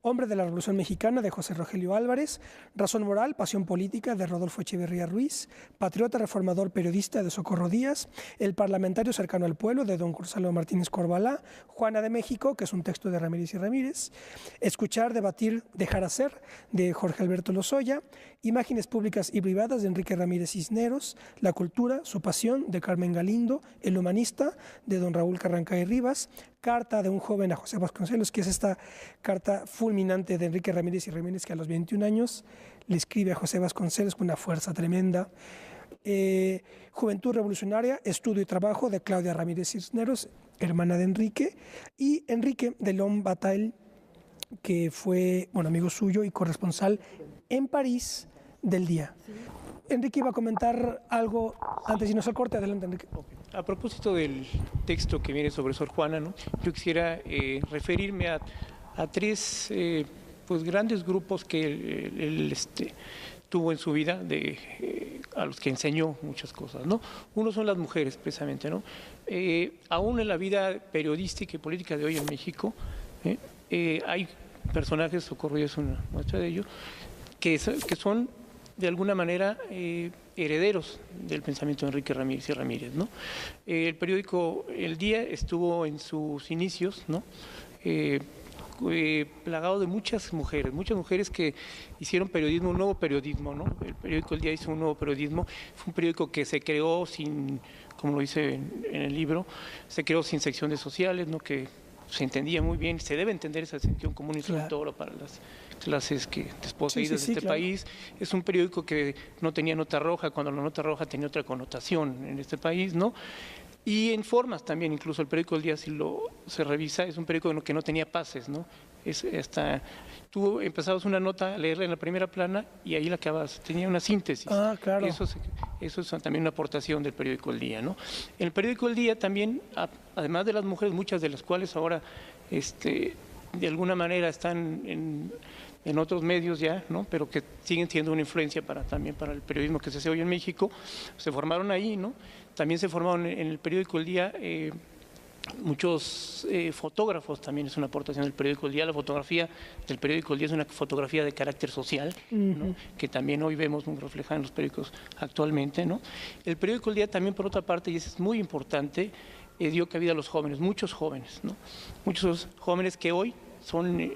Hombre de la Revolución Mexicana, de José Rogelio Álvarez. Razón moral, pasión política, de Rodolfo Echeverría Ruiz. Patriota, reformador, periodista, de Socorro Díaz. El parlamentario cercano al pueblo, de don Gonzalo Martínez Corbalá. Juana de México, que es un texto de Ramírez y Ramírez. Escuchar, debatir, dejar hacer, de Jorge Alberto Lozoya. Imágenes públicas y privadas, de Enrique Ramírez Cisneros. La cultura, su pasión, de Carmen Galindo. El humanista, de don Raúl Carrancay Rivas. Carta de un joven a José Vasconcelos, que es esta carta fulminante de Enrique Ramírez y Ramírez, que a los 21 años le escribe a José Vasconcelos con una fuerza tremenda. Juventud revolucionaria, estudio y trabajo, de Claudia Ramírez Cisneros, hermana de Enrique, y Enrique de L'Homme Bataille, que fue amigo suyo y corresponsal en París del Día. Sí. Enrique iba a comentar algo antes de irnos al corte. Adelante, Enrique. A propósito del texto que viene sobre Sor Juana, ¿no?, yo quisiera referirme a tres grandes grupos que él tuvo en su vida, a los que enseñó muchas cosas, ¿no? Uno son las mujeres, precisamente, ¿no? Aún en la vida periodística y política de hoy en México, hay personajes, Socorro es una muestra de ello, que son de alguna manera herederos del pensamiento de Enrique Ramírez y Ramírez, ¿no? El periódico El Día estuvo en sus inicios, ¿no?, plagado de muchas mujeres que hicieron periodismo, un nuevo periodismo, ¿no? El periódico El Día hizo un nuevo periodismo, fue un periódico que se creó sin, como lo dice en el libro, se creó sin secciones sociales, ¿no? Que se entendía muy bien, se debe entender esa sección como un instrumento oro para las clases que desposeídas de este país. Es un periódico que no tenía nota roja, cuando la nota roja tenía otra connotación en este país, ¿no? Y en formas también, incluso el periódico El Día, si se revisa, es un periódico que no tenía pases, ¿no? Tú empezabas una nota a leerla en la primera plana y ahí la acabas, tenía una síntesis. Ah, claro. Eso es también una aportación del periódico El Día, ¿no? En el periódico El Día también, además de las mujeres, muchas de las cuales ahora de alguna manera están en otros medios ya, ¿no? Pero que siguen siendo una influencia también para el periodismo que se hace hoy en México, se formaron ahí, ¿no? También se formaron en el periódico El Día muchos fotógrafos, también es una aportación del periódico El Día. La fotografía del periódico El Día es una fotografía de carácter social, ¿no? Que también hoy vemos muy reflejada en los periódicos actualmente, ¿no? El periódico El Día también, por otra parte, y eso es muy importante, dio cabida a los jóvenes, muchos jóvenes, ¿no? Muchos jóvenes que hoy son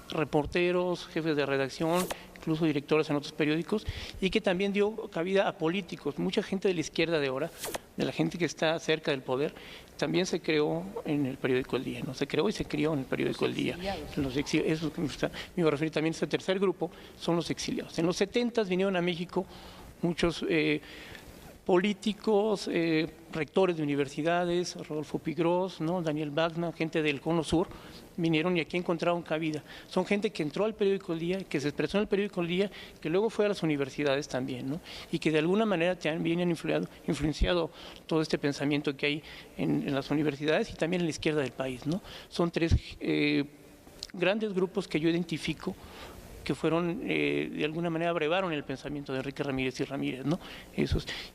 reporteros, jefes de redacción, incluso directores en otros periódicos, y que también dio cabida a políticos. Mucha gente de la izquierda de ahora, de la gente que está cerca del poder, también se creó en el periódico El Día, ¿no? Se creó y se crió en el periódico El Día. Eso es lo que me iba a referir también a este tercer grupo, son los exiliados. En los 70 vinieron a México muchos políticos, rectores de universidades, Rodolfo Pigrós, ¿no? Daniel Bachmann, gente del Cono Sur, vinieron y aquí encontraron cabida. Son gente que entró al periódico El Día, que se expresó en el periódico El Día, que luego fue a las universidades también, ¿no? Y que de alguna manera también han influenciado todo este pensamiento que hay en las universidades y también en la izquierda del país, ¿no? Son tres grandes grupos que yo identifico que fueron, de alguna manera, abrevaron el pensamiento de Enrique Ramírez y Ramírez, ¿no?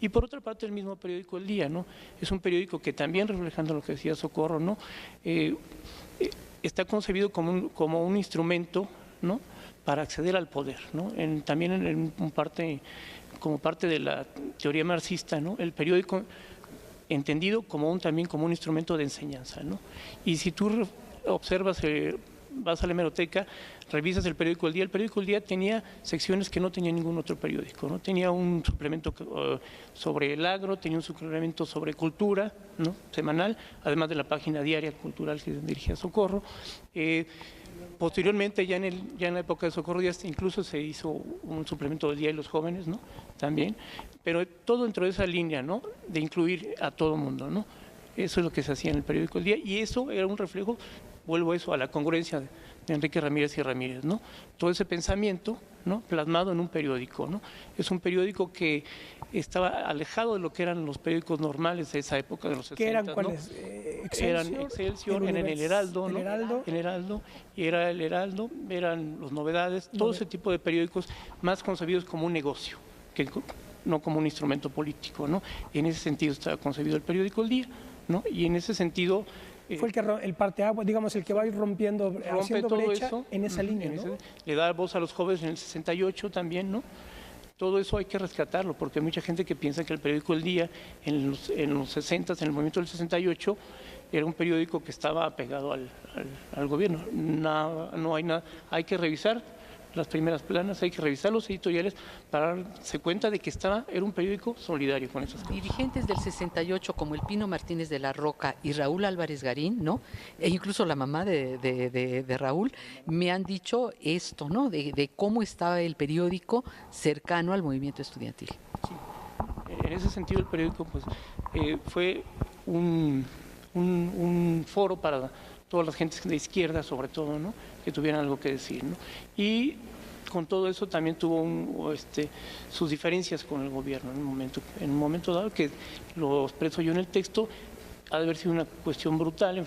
Y por otra parte, el mismo periódico El Día, ¿no? Es un periódico que también, reflejando lo que decía Socorro, ¿no? Está concebido como un instrumento, ¿no? Para acceder al poder, ¿no? También como parte de la teoría marxista, ¿no? El periódico entendido también como un instrumento de enseñanza, ¿no? Y si tú observas, vas a la hemeroteca, revisas el periódico El Día tenía secciones que no tenía ningún otro periódico, ¿no? Tenía un suplemento sobre el agro, tenía un suplemento sobre cultura, ¿no? Semanal, además de la página diaria cultural que dirigía Socorro. Posteriormente, ya en la época de Socorro Díaz, incluso se hizo un suplemento del Día de los Jóvenes, ¿no? También, pero todo dentro de esa línea, ¿no? De incluir a todo mundo, ¿no? Eso es lo que se hacía en el periódico El Día y eso era un reflejo, vuelvo a eso, a la congruencia de Enrique Ramírez y Ramírez, ¿no? Todo ese pensamiento, ¿no? Plasmado en un periódico, ¿no? Es un periódico que estaba alejado de lo que eran los periódicos normales de esa época, de los 60. ¿Qué eran cuáles? Eran Excelsior, eran el Heraldo, ¿no? El Heraldo, y era el Heraldo, eran los Novedades, todo ese tipo de periódicos más concebidos como un negocio, no como un instrumento político, ¿no? Y en ese sentido estaba concebido el periódico El Día, ¿no? Y en ese sentido fue el parteaguas, digamos, el que va a ir haciendo todo brecha eso, en esa línea, ¿no? Le da voz a los jóvenes en el 68 también, ¿no? Todo eso hay que rescatarlo, porque hay mucha gente que piensa que el periódico El Día, en los 60, en el movimiento del 68, era un periódico que estaba apegado al gobierno. No hay nada, hay que revisar las primeras planas, hay que revisar los editoriales para darse cuenta de que era un periódico solidario con esas cosas. Dirigentes del 68 como el Pino Martínez de la Roca y Raúl Álvarez Garín, ¿no? E incluso la mamá de Raúl, me han dicho esto, ¿no? De cómo estaba el periódico cercano al movimiento estudiantil. Sí. En ese sentido el periódico pues, fue un foro para todas las gentes de izquierda, sobre todo, ¿no? Que tuvieran algo que decir, ¿no? Y con todo eso también tuvo sus diferencias con el gobierno en un momento dado, que lo expreso yo en el texto. Ha de haber sido una cuestión brutal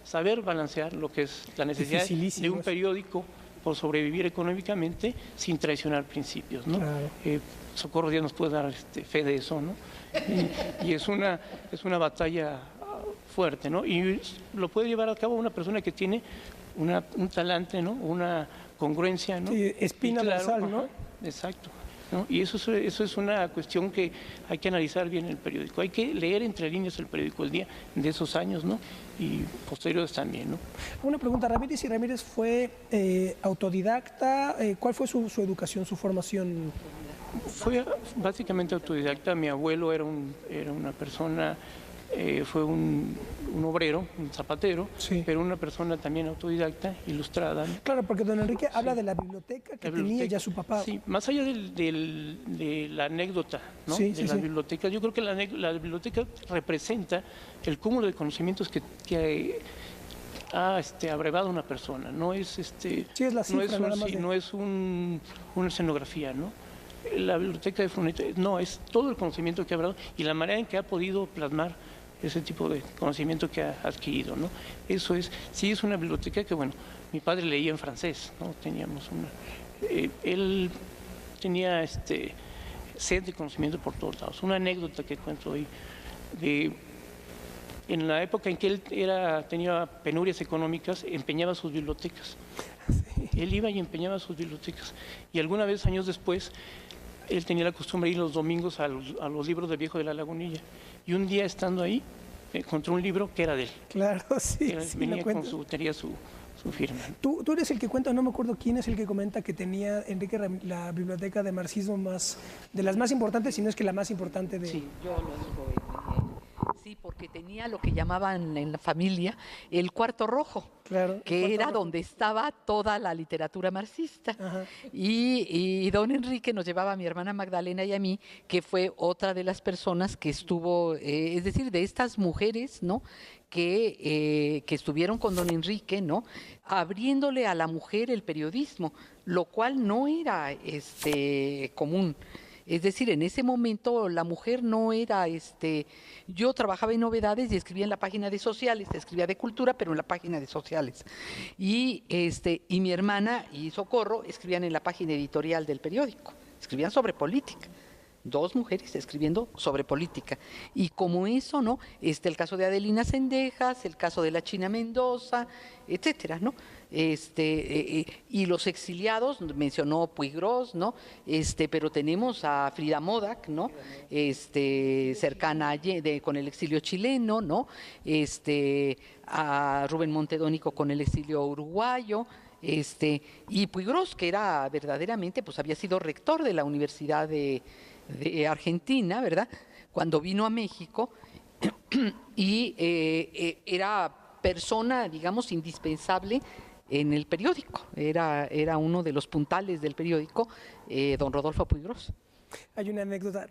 saber balancear lo que es la necesidad de un periódico por sobrevivir económicamente sin traicionar principios, ¿no? Claro. Socorro Díaz nos puede dar fe de eso, ¿no? Y es una batalla fuerte, ¿no? Y lo puede llevar a cabo una persona que tiene un talante, ¿no? Una congruencia, ¿no? Sí, espina dorsal, ¿no? Exacto. ¿no? Y eso es una cuestión que hay que analizar bien en el periódico. Hay que leer entre líneas el periódico El Día de esos años, ¿no? Y posteriores también, ¿no? Una pregunta, ¿Ramírez y Ramírez fue autodidacta? ¿Cuál fue su educación, su formación? Fue básicamente autodidacta. Mi abuelo era una persona, fue un obrero, un zapatero, sí, pero una persona también autodidacta, ilustrada, ¿no? Claro, porque don Enrique habla de la biblioteca que tenía ya su papá. Sí, más allá de la anécdota, ¿no? Sí, de las bibliotecas, yo creo que la biblioteca representa el cúmulo de conocimientos que ha abrevado una persona. No es sí, es la cifra, no es una escenografía, ¿no? La biblioteca de Fronito, no, es todo el conocimiento que ha hablado y la manera en que ha podido plasmar ese tipo de conocimiento que ha adquirido, ¿no? Eso es, sí es una biblioteca que, bueno, mi padre leía en francés, ¿no? Teníamos él tenía sed de conocimiento por todos lados. Una anécdota que cuento hoy, en la época en que él tenía penurias económicas, empeñaba sus bibliotecas. Sí. Él iba y empeñaba sus bibliotecas. Y alguna vez, años después, él tenía la costumbre de ir los domingos a los libros de Viejo de la Lagunilla. Y un día, estando ahí, encontró un libro que era de él. Claro, sí. Venía con tenía su firma. Tú eres el que cuenta, no me acuerdo quién es el que comenta que tenía Enrique la biblioteca de marxismo de las más importantes, si no es que la más importante de... Sí, yo lo digo. Sí, porque tenía lo que llamaban en la familia el cuarto rojo, claro, que era donde estaba toda la literatura marxista. Y don Enrique nos llevaba a mi hermana Magdalena y a mí, que fue otra de las personas que estuvo, es decir, de estas mujeres, ¿no?, que estuvieron con don Enrique, ¿no?, abriéndole a la mujer el periodismo, lo cual no era común. Es decir, en ese momento la mujer no era, yo trabajaba en Novedades y escribía en la página de Sociales, escribía de Cultura, pero en la página de Sociales. Y mi hermana y Socorro escribían en la página editorial del periódico, escribían sobre política. Dos mujeres escribiendo sobre política. Y como eso, ¿no?, el caso de Adelina Cendejas, el caso de la China Mendoza, etcétera, ¿no? Y los exiliados, mencionó Puigros, ¿no? Pero tenemos a Frida Modak, ¿no?, cercana con el exilio chileno, ¿no? A Rubén Montedónico con el exilio uruguayo, y Puigros, que era verdaderamente, pues había sido rector de la Universidad de Argentina, ¿verdad?, cuando vino a México, y era persona, digamos, indispensable en el periódico. Era uno de los puntales del periódico, don Rodolfo Puigros. Hay una anécdota,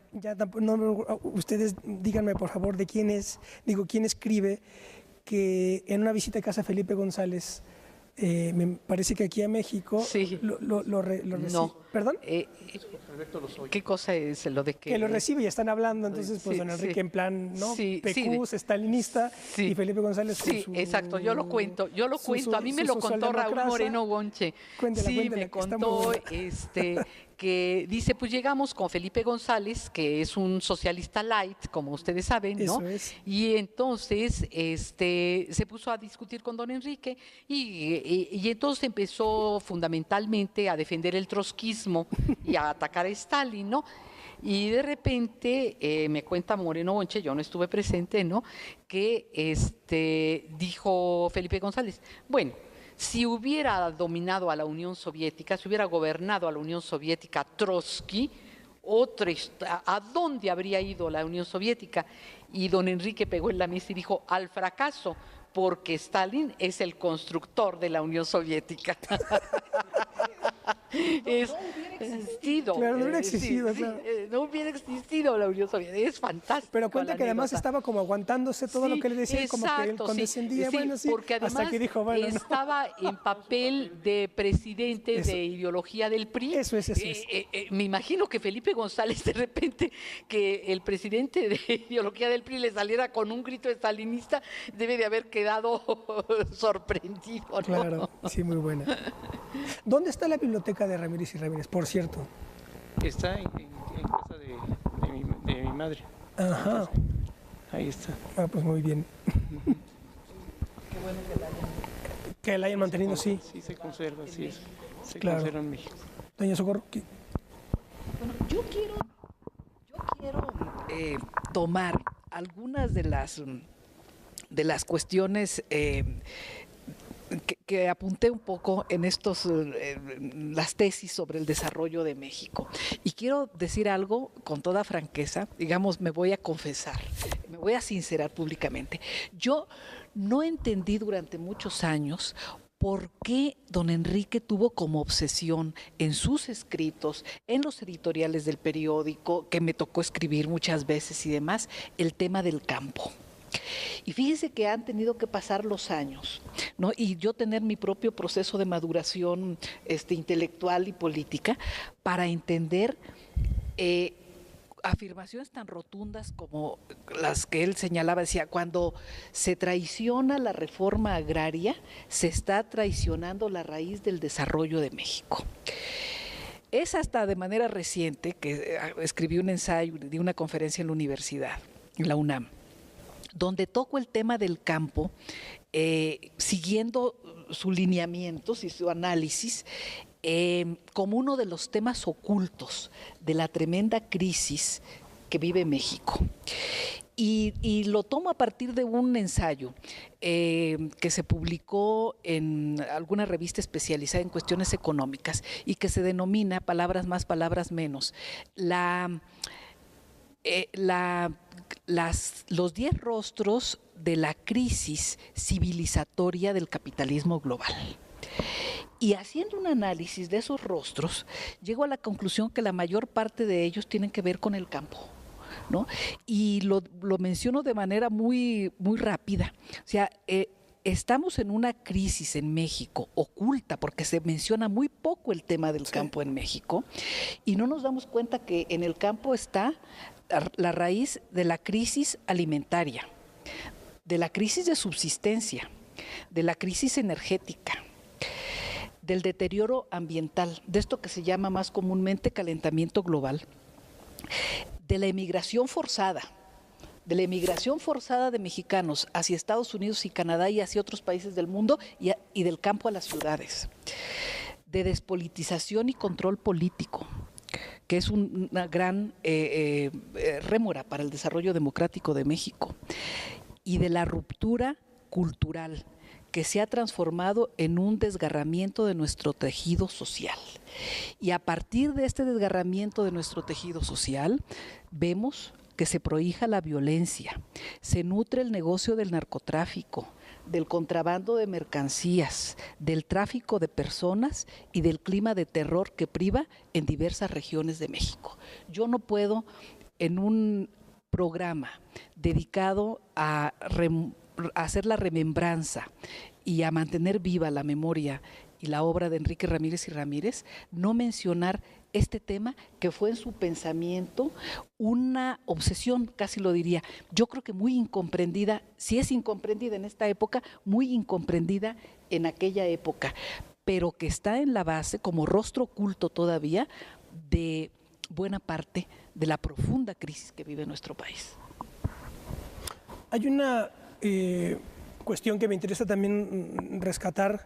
ustedes díganme por favor de quién escribe que en una visita a casa Felipe González, me parece que aquí a México, sí, lo recibe. No. ¿Perdón? ¿Qué cosa es lo de que...? Que lo recibe y están hablando, entonces pues don Enrique en plan, ¿no? Pecús, estalinista, y Felipe González con su... exacto, yo lo cuento, a mí me lo contó Raúl Moreno Gonche. Cuéntela, me contó, que dice, pues llegamos con Felipe González, que es un socialista light, como ustedes saben, ¿no? Eso es. Y entonces se puso a discutir con don Enrique y entonces empezó fundamentalmente a defender el trotskismo y a atacar a Stalin, ¿no? Y de repente me cuenta Moreno Gonche, yo no estuve presente, ¿no?, que dijo Felipe González, bueno, si hubiera dominado a la Unión Soviética, si hubiera gobernado a la Unión Soviética Trotsky, ¿a dónde habría ido la Unión Soviética? Y don Enrique pegó en la mesa y dijo, al fracaso, porque Stalin es el constructor de la Unión Soviética. Claro, no hubiera existido. Claro. No hubiera existido la Unión Soviética, es fantástico. Pero cuenta que además estaba como aguantándose todo lo que le decía, como que él condescendía, porque además hasta que dijo, bueno, estaba en papel de presidente de ideología del PRI. Eso es. Me imagino que Felipe González, de repente, que el presidente de ideología del PRI le saliera con un grito estalinista, debe de haber quedado sorprendido, ¿no? Claro, sí, muy buena. ¿Dónde está la biblioteca de Ramírez y Ramírez, por cierto? Está en casa de mi madre. Ajá. Ahí está. Ah, pues muy bien. Qué bueno que la hayan mantenido, sí. Sí, se conserva, sí. Se claro. conserva en México. Doña Socorro. Bueno, yo quiero tomar algunas de las cuestiones que apunté un poco en las tesis sobre el desarrollo de México. Y quiero decir algo con toda franqueza, digamos, me voy a confesar, me voy a sincerar públicamente. Yo no entendí durante muchos años por qué don Enrique tuvo como obsesión en sus escritos, en los editoriales del periódico, que me tocó escribir muchas veces y demás, el tema del campo. Y fíjense que han tenido que pasar los años, ¿no? Y yo tener mi propio proceso de maduración intelectual y política para entender afirmaciones tan rotundas como las que él señalaba. Decía, cuando se traiciona la reforma agraria, se está traicionando la raíz del desarrollo de México. Es hasta de manera reciente que escribí un ensayo de una conferencia en la universidad, en la UNAM, donde toco el tema del campo, siguiendo sus lineamientos y su análisis, como uno de los temas ocultos de la tremenda crisis que vive México. Y lo tomo a partir de un ensayo que se publicó en alguna revista especializada en cuestiones económicas y que se denomina, palabras más, palabras menos, los 10 rostros de la crisis civilizatoria del capitalismo global. Y haciendo un análisis de esos rostros, llego a la conclusión que la mayor parte de ellos tienen que ver con el campo, ¿no? Y lo menciono de manera muy, muy rápida. O sea, estamos en una crisis en México oculta, porque se menciona muy poco el tema del campo en México, y no nos damos cuenta que en el campo está la raíz de la crisis alimentaria, de la crisis de subsistencia, de la crisis energética, del deterioro ambiental, de esto que se llama más comúnmente calentamiento global, de la emigración forzada, de mexicanos hacia Estados Unidos y Canadá y hacia otros países del mundo, y del campo a las ciudades, de despolitización y control político, que es una gran rémora para el desarrollo democrático de México, y de la ruptura cultural, que se ha transformado en un desgarramiento de nuestro tejido social. Y a partir de este desgarramiento de nuestro tejido social, vemos que se prohija la violencia, se nutre el negocio del narcotráfico, del contrabando de mercancías, del tráfico de personas y del clima de terror que priva en diversas regiones de México. Yo no puedo, en un programa dedicado a hacer la remembranza y a mantener viva la memoria y la obra de Enrique Ramírez y Ramírez, no mencionar este tema que fue en su pensamiento una obsesión, casi lo diría. Yo creo que muy incomprendida, si es incomprendida en esta época, muy incomprendida en aquella época, pero que está en la base como rostro oculto todavía de buena parte de la profunda crisis que vive nuestro país. Hay una cuestión que me interesa también rescatar,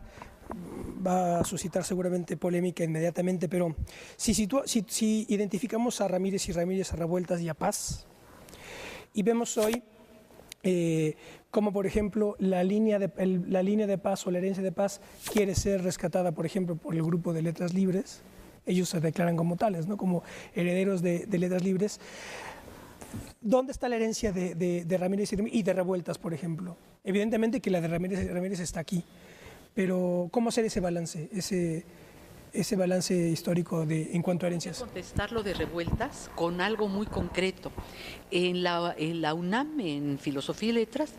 va a suscitar seguramente polémica inmediatamente, pero si identificamos a Ramírez y Ramírez, a Revueltas y a Paz, y vemos hoy como, por ejemplo, la línea de Paz o la herencia de Paz quiere ser rescatada, por ejemplo, por el grupo de Letras Libres. Ellos se declaran como tales, ¿no? Como herederos de Letras Libres. ¿Dónde está la herencia de Ramírez y de Revueltas, por ejemplo? Evidentemente que la de Ramírez está aquí, pero ¿cómo hacer ese balance, ese balance histórico en cuanto a herencias? Voy a contestar lo de Revueltas con algo muy concreto. En la UNAM, en Filosofía y Letras,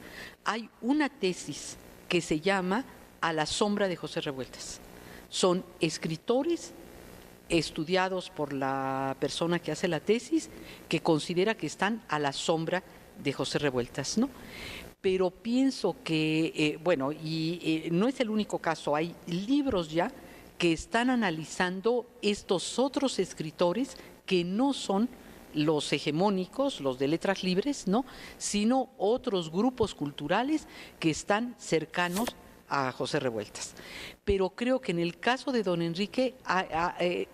hay una tesis que se llama A la sombra de José Revueltas. Son escritores estudiados por la persona que hace la tesis, que considera que están a la sombra de José Revueltas, ¿no? Pero pienso que, no es el único caso, hay libros ya que están analizando estos otros escritores que no son los hegemónicos, los de Letras Libres, ¿no? Sino otros grupos culturales que están cercanos a José Revueltas. Pero creo que en el caso de don Enrique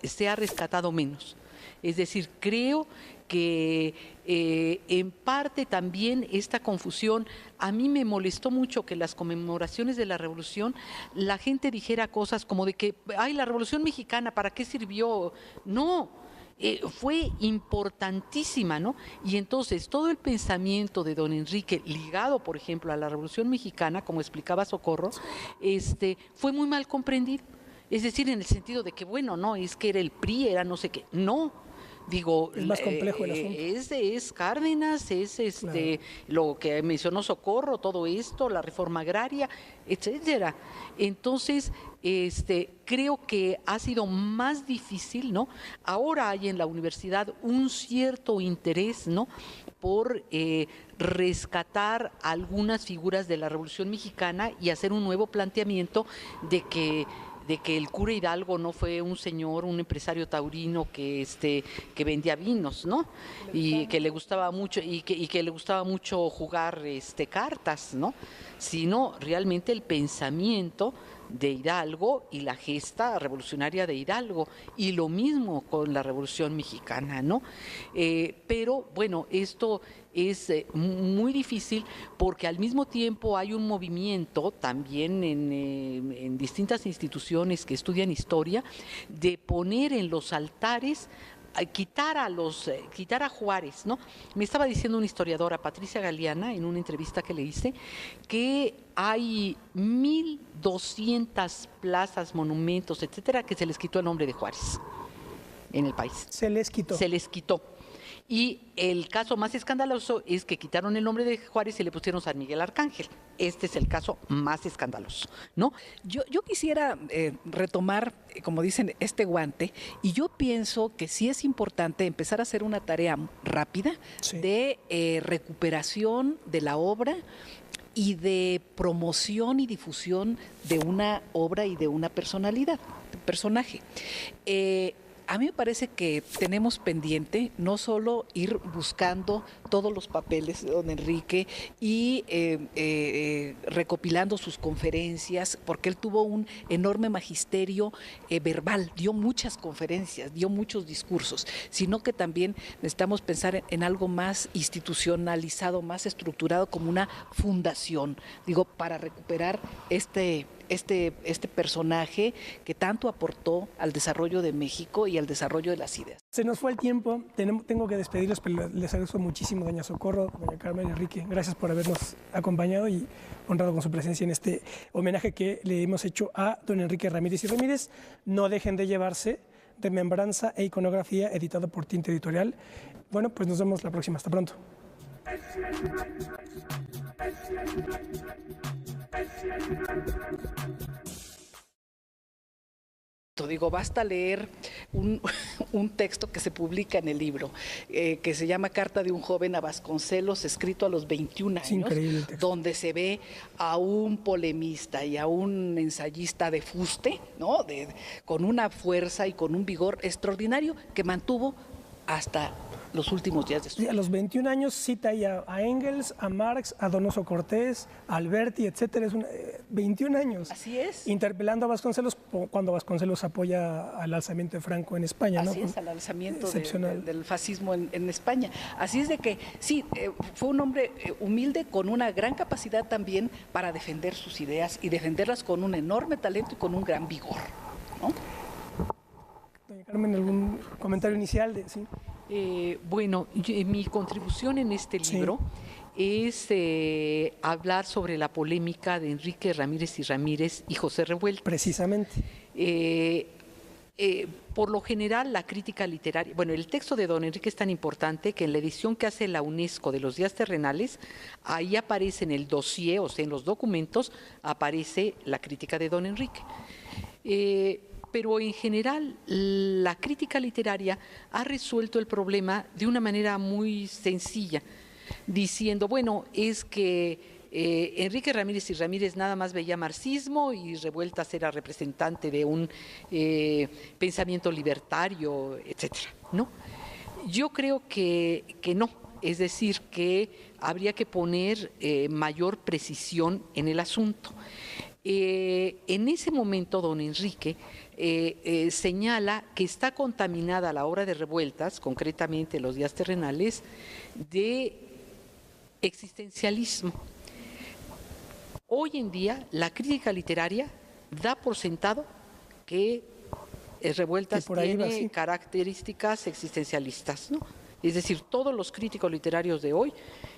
se ha rescatado menos. Es decir, creo que en parte también esta confusión, a mí me molestó mucho que las conmemoraciones de la Revolución la gente dijera cosas como de que, ay, la Revolución Mexicana, ¿para qué sirvió? No, fue importantísima, ¿no? Y entonces todo el pensamiento de don Enrique ligado, por ejemplo, a la Revolución Mexicana, como explicaba Socorro, fue muy mal comprendido. Es decir, en el sentido de que, bueno, no, es que era el PRI, era no sé qué. No, digo, es más complejo el asunto. Es Cárdenas, es claro, lo que mencionó Socorro, todo esto, la reforma agraria, etcétera. Entonces, creo que ha sido más difícil, ¿no? Ahora hay en la universidad un cierto interés, ¿no?, por rescatar algunas figuras de la Revolución Mexicana y hacer un nuevo planteamiento de que el cura Hidalgo no fue un señor, un empresario taurino que vendía vinos, ¿no? Y que le gustaba mucho y que le gustaba mucho jugar cartas, ¿no? Sino realmente el pensamiento de Hidalgo y la gesta revolucionaria de Hidalgo, y lo mismo con la Revolución Mexicana, ¿no? Pero bueno, esto es muy difícil porque al mismo tiempo hay un movimiento también en distintas instituciones que estudian historia de poner en los altares, quitar a Juárez, ¿no? Me estaba diciendo una historiadora, Patricia Galeana, en una entrevista que le hice, que hay 1,200 plazas, monumentos, etcétera, que se les quitó el nombre de Juárez en el país. Se les quitó. Se les quitó. Y el caso más escandaloso es que quitaron el nombre de Juárez y le pusieron San Miguel Arcángel. Este es el caso más escandaloso, ¿no? Yo quisiera retomar, como dicen, este guante, y yo pienso que sí es importante empezar a hacer una tarea rápida de recuperación de la obra y de promoción y difusión de una obra y de una personalidad, de un personaje. A mí me parece que tenemos pendiente no solo ir buscando todos los papeles de don Enrique y recopilando sus conferencias, porque él tuvo un enorme magisterio verbal, dio muchas conferencias, dio muchos discursos, sino que también necesitamos pensar en algo más institucionalizado, más estructurado, como una fundación, digo, para recuperar este personaje que tanto aportó al desarrollo de México y al desarrollo de las ideas. Se nos fue el tiempo, tengo que despedirlos, pero les agradezco muchísimo, doña Socorro, doña Carmen, Enrique, gracias por habernos acompañado y honrado con su presencia en este homenaje que le hemos hecho a don Enrique Ramírez y Ramírez. No dejen de llevarse Remembranza e Iconografía, editado por Tinta Editorial. Bueno, pues nos vemos la próxima, hasta pronto. Digo, basta leer un texto que se publica en el libro, que se llama Carta de un joven a Vasconcelos, escrito a los 21 años, donde se ve a un polemista y a un ensayista de fuste, ¿no? Con una fuerza y con un vigor extraordinario que mantuvo hasta los últimos días de su vida. A los 21 años cita ahí a Engels, a Marx, a Donoso Cortés, a Alberti, etcétera. 21 años. Así es. Interpelando a Vasconcelos cuando Vasconcelos apoya al alzamiento de Franco en España, ¿no? Así es, al alzamiento del fascismo en España. Así es de que, sí, fue un hombre humilde con una gran capacidad también para defender sus ideas y defenderlas con un enorme talento y con un gran vigor, ¿no? Doña Carmen, ¿algún comentario inicial? Sí. Bueno, mi contribución en este libro es hablar sobre la polémica de Enrique Ramírez y Ramírez y José Revueltas. Precisamente. Por lo general, la crítica literaria, bueno, el texto de don Enrique es tan importante que en la edición que hace la UNESCO de los días terrenales, ahí aparece en el dossier, o sea, en los documentos, aparece la crítica de don Enrique. Pero en general la crítica literaria ha resuelto el problema de una manera muy sencilla, diciendo, bueno, es que Enrique Ramírez y Ramírez nada más veía marxismo y Revueltas era representante de un pensamiento libertario, etcétera, ¿no? Yo creo que no, es decir, que habría que poner mayor precisión en el asunto. En ese momento, don Enrique señala que está contaminada la obra de Revueltas, concretamente Los días terrenales, de existencialismo. Hoy en día, la crítica literaria da por sentado que Revueltas tiene características existencialistas, ¿no? Es decir, todos los críticos literarios de hoy,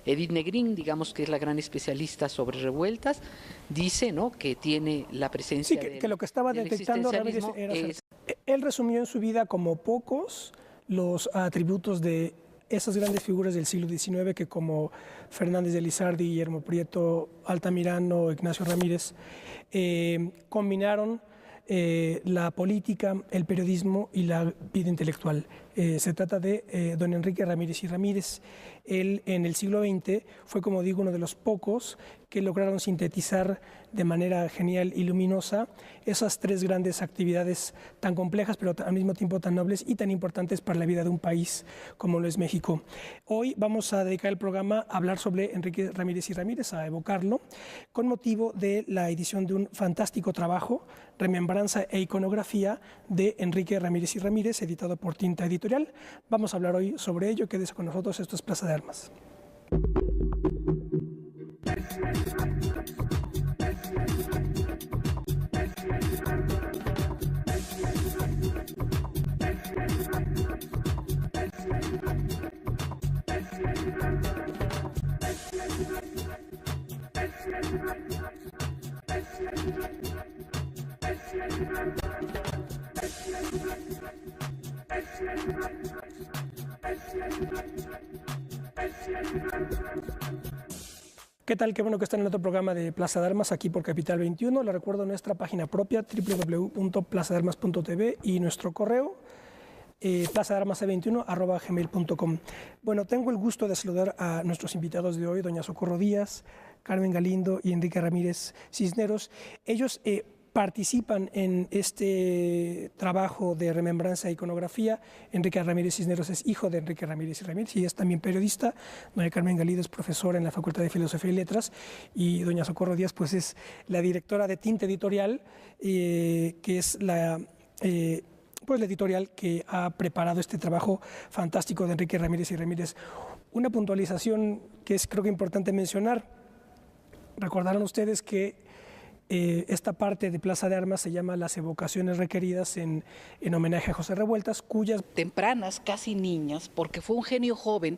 Edith Negrín, digamos que es la gran especialista sobre Revueltas, dice, ¿no?, que tiene la presencia que lo que estaba detectando Ramírez era él resumió en su vida como pocos los atributos de esas grandes figuras del siglo XIX que, como Fernández de Lizardi, Guillermo Prieto, Altamirano, Ignacio Ramírez, combinaron la política, el periodismo y la vida intelectual. Se trata de don Enrique Ramírez y Ramírez. Él en el siglo XX fue, como digo, uno de los pocos que lograron sintetizar de manera genial y luminosa esas tres grandes actividades tan complejas, pero al mismo tiempo tan nobles y tan importantes para la vida de un país como lo es México. Hoy vamos a dedicar el programa a hablar sobre Enrique Ramírez y Ramírez, a evocarlo, con motivo de la edición de un fantástico trabajo, Remembranza e iconografía, de Enrique Ramírez y Ramírez, editado por Tinta Editorial. Vamos a hablar hoy sobre ello. Quédese con nosotros, esto es Plaza de Armas. ¿Qué tal? Qué bueno que están en otro programa de Plaza de Armas aquí por Capital 21. Les recuerdo nuestra página propia www.plazadearmas.tv y nuestro correo plazadearmas21@gmail.com. Bueno, tengo el gusto de saludar a nuestros invitados de hoy, doña Socorro Díaz, Carmen Galindo y Enrique Ramírez Cisneros. Ellos participan en este trabajo de remembranza e iconografía. Enrique Ramírez Cisneros es hijo de Enrique Ramírez y Ramírez y es también periodista. Doña Carmen Galindo es profesora en la Facultad de Filosofía y Letras y doña Socorro Díaz pues es la directora de Tinta Editorial, que es la editorial que ha preparado este trabajo fantástico de Enrique Ramírez y Ramírez. Una puntualización que es creo que importante mencionar. Recordarán ustedes que esta parte de Plaza de Armas se llama Las evocaciones requeridas en homenaje a José Revueltas, cuyas tempranas, casi niñas, porque fue un genio joven.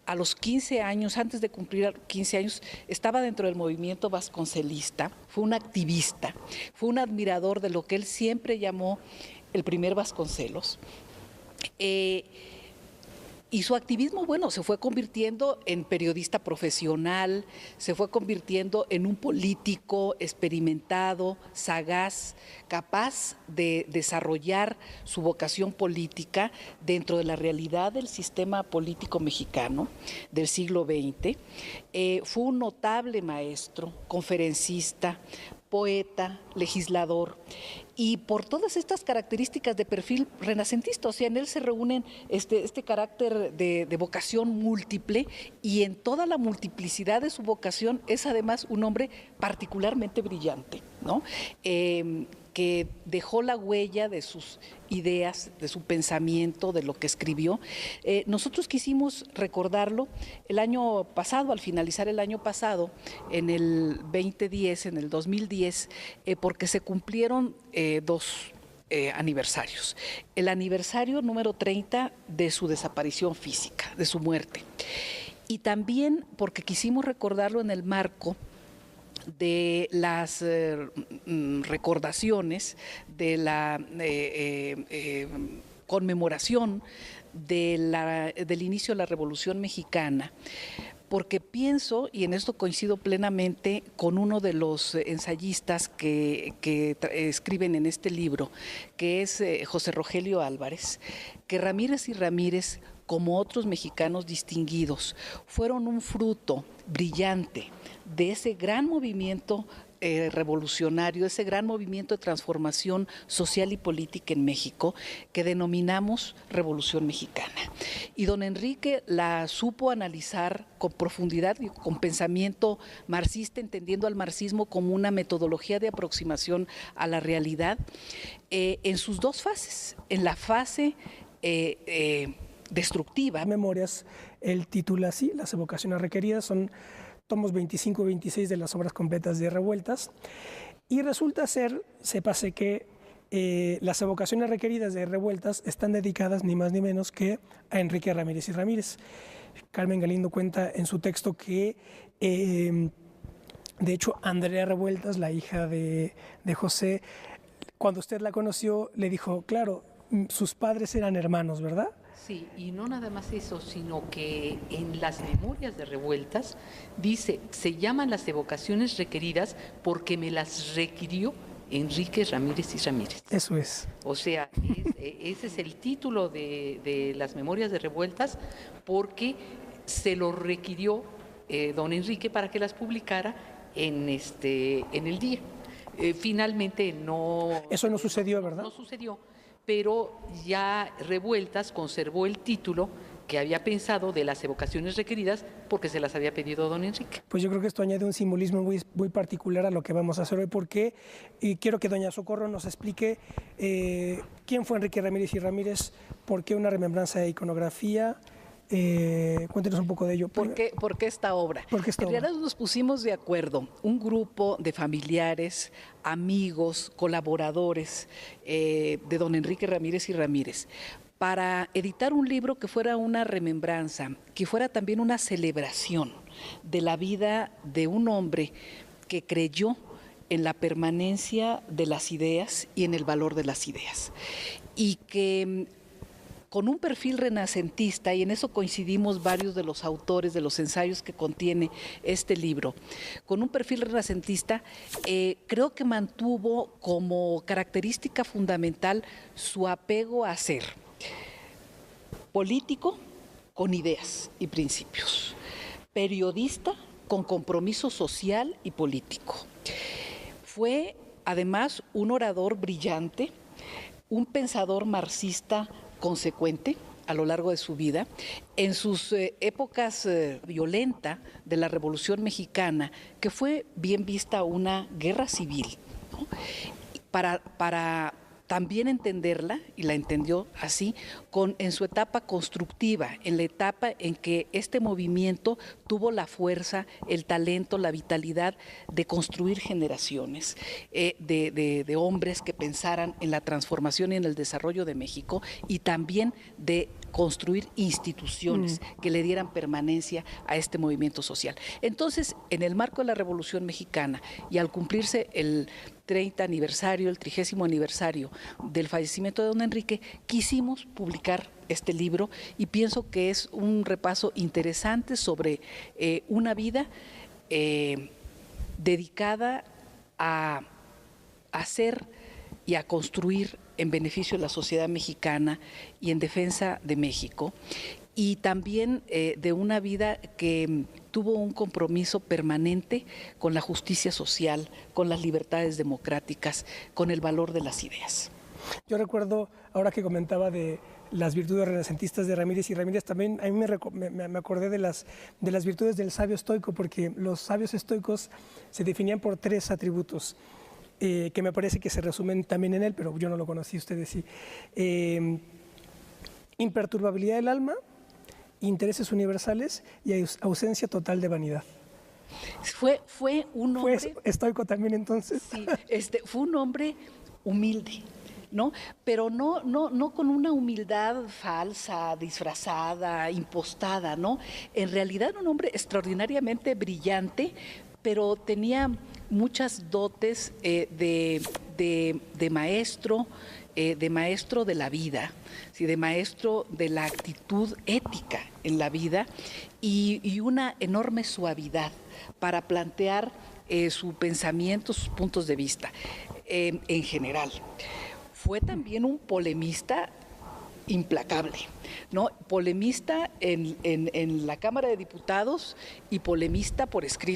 A los 15 años, antes de cumplir 15 años, estaba dentro del movimiento vasconcelista, fue un activista, fue un admirador de lo que él siempre llamó el primer Vasconcelos. Y su activismo, bueno, se fue convirtiendo en periodista profesional, se fue convirtiendo en un político experimentado, sagaz, capaz de desarrollar su vocación política dentro de la realidad del sistema político mexicano del siglo XX. Fue un notable maestro, conferencista, poeta, legislador, y por todas estas características de perfil renacentista, o sea, en él se reúnen este carácter de vocación múltiple, y en toda la multiplicidad de su vocación es además un hombre particularmente brillante, ¿no? Que dejó la huella de sus ideas, de su pensamiento, de lo que escribió. Nosotros quisimos recordarlo el año pasado, al finalizar el año pasado, en el 2010, en el 2010, porque se cumplieron dos aniversarios. El aniversario número 30 de su desaparición física, de su muerte. Y también porque quisimos recordarlo en el marco de las recordaciones de la conmemoración del inicio de la Revolución Mexicana, porque pienso, y en esto coincido plenamente con uno de los ensayistas que escriben en este libro, que es José Rogelio Álvarez, que Ramírez y Ramírez, como otros mexicanos distinguidos, fueron un fruto brillante de ese gran movimiento revolucionario, ese gran movimiento de transformación social y política en México que denominamos Revolución Mexicana. Y don Enrique la supo analizar con profundidad y con pensamiento marxista, entendiendo al marxismo como una metodología de aproximación a la realidad en sus dos fases, en la fase destructiva. Memorias, el titula así, Las evocaciones requeridas, son tomos 25 y 26 de las obras completas de Revueltas, y resulta ser, sépase que las evocaciones requeridas de Revueltas están dedicadas ni más ni menos que a Enrique Ramírez y Ramírez. Carmen Galindo cuenta en su texto que de hecho Andrea Revueltas, la hija de José, cuando usted la conoció le dijo, claro, sus padres eran hermanos, ¿verdad? Sí, y no nada más eso, sino que en las memorias de Revueltas dice, se llaman las evocaciones requeridas porque me las requirió Enrique Ramírez y Ramírez. Eso es. O sea, ese es el título de las memorias de Revueltas porque se lo requirió don Enrique para que las publicara en el día. Finalmente no... Eso no sucedió, ¿verdad? No sucedió. Pero ya Revueltas conservó el título que había pensado de las evocaciones requeridas porque se las había pedido don Enrique. Pues yo creo que esto añade un simbolismo muy particular a lo que vamos a hacer hoy, porque quiero que doña Socorro nos explique quién fue Enrique Ramírez y Ramírez, por qué una remembranza de iconografía. Cuéntenos un poco de ello. ¿Por qué esta obra? En realidad nos pusimos de acuerdo, un grupo de familiares, amigos, colaboradores de don Enrique Ramírez y Ramírez, para editar un libro que fuera una remembranza, que fuera también una celebración de la vida de un hombre que creyó en la permanencia de las ideas y en el valor de las ideas. Y que con un perfil renacentista, y en eso coincidimos varios de los autores de los ensayos que contiene este libro, con un perfil renacentista, creo que mantuvo como característica fundamental su apego a ser político con ideas y principios, periodista con compromiso social y político. Fue además un orador brillante, un pensador marxista consecuente a lo largo de su vida. En sus épocas violenta de la Revolución Mexicana, que fue bien vista una guerra civil, ¿no? Para también entenderla, y la entendió así, en su etapa constructiva, en la etapa en que este movimiento tuvo la fuerza, el talento, la vitalidad de construir generaciones de hombres que pensaran en la transformación y en el desarrollo de México, y también de construir instituciones que le dieran permanencia a este movimiento social. Entonces, en el marco de la Revolución Mexicana y al cumplirse el 30 aniversario, el 30º aniversario del fallecimiento de don Enrique, quisimos publicar este libro, y pienso que es un repaso interesante sobre una vida dedicada a hacer y a construir en beneficio de la sociedad mexicana y en defensa de México, y también de una vida que tuvo un compromiso permanente con la justicia social, con las libertades democráticas, con el valor de las ideas. Yo recuerdo, ahora que comentaba de las virtudes renacentistas de Ramírez y Ramírez, también a mí me acordé de las virtudes del sabio estoico, porque los sabios estoicos se definían por 3 atributos. Que me parece que se resumen también en él, pero yo no lo conocí, ustedes sí. Imperturbabilidad del alma, intereses universales y ausencia total de vanidad. Fue un hombre... ¿Fue estoico también entonces? Sí, fue un hombre humilde, ¿no? Pero no con una humildad falsa, disfrazada, impostada, ¿no? En realidad un hombre extraordinariamente brillante, pero tenía muchas dotes de maestro, de la vida, ¿sí? De maestro de la actitud ética en la vida, y una enorme suavidad para plantear su pensamiento, sus puntos de vista en general. Fue también un polemista implacable, ¿no? Polemista en la Cámara de Diputados y polemista por escrito.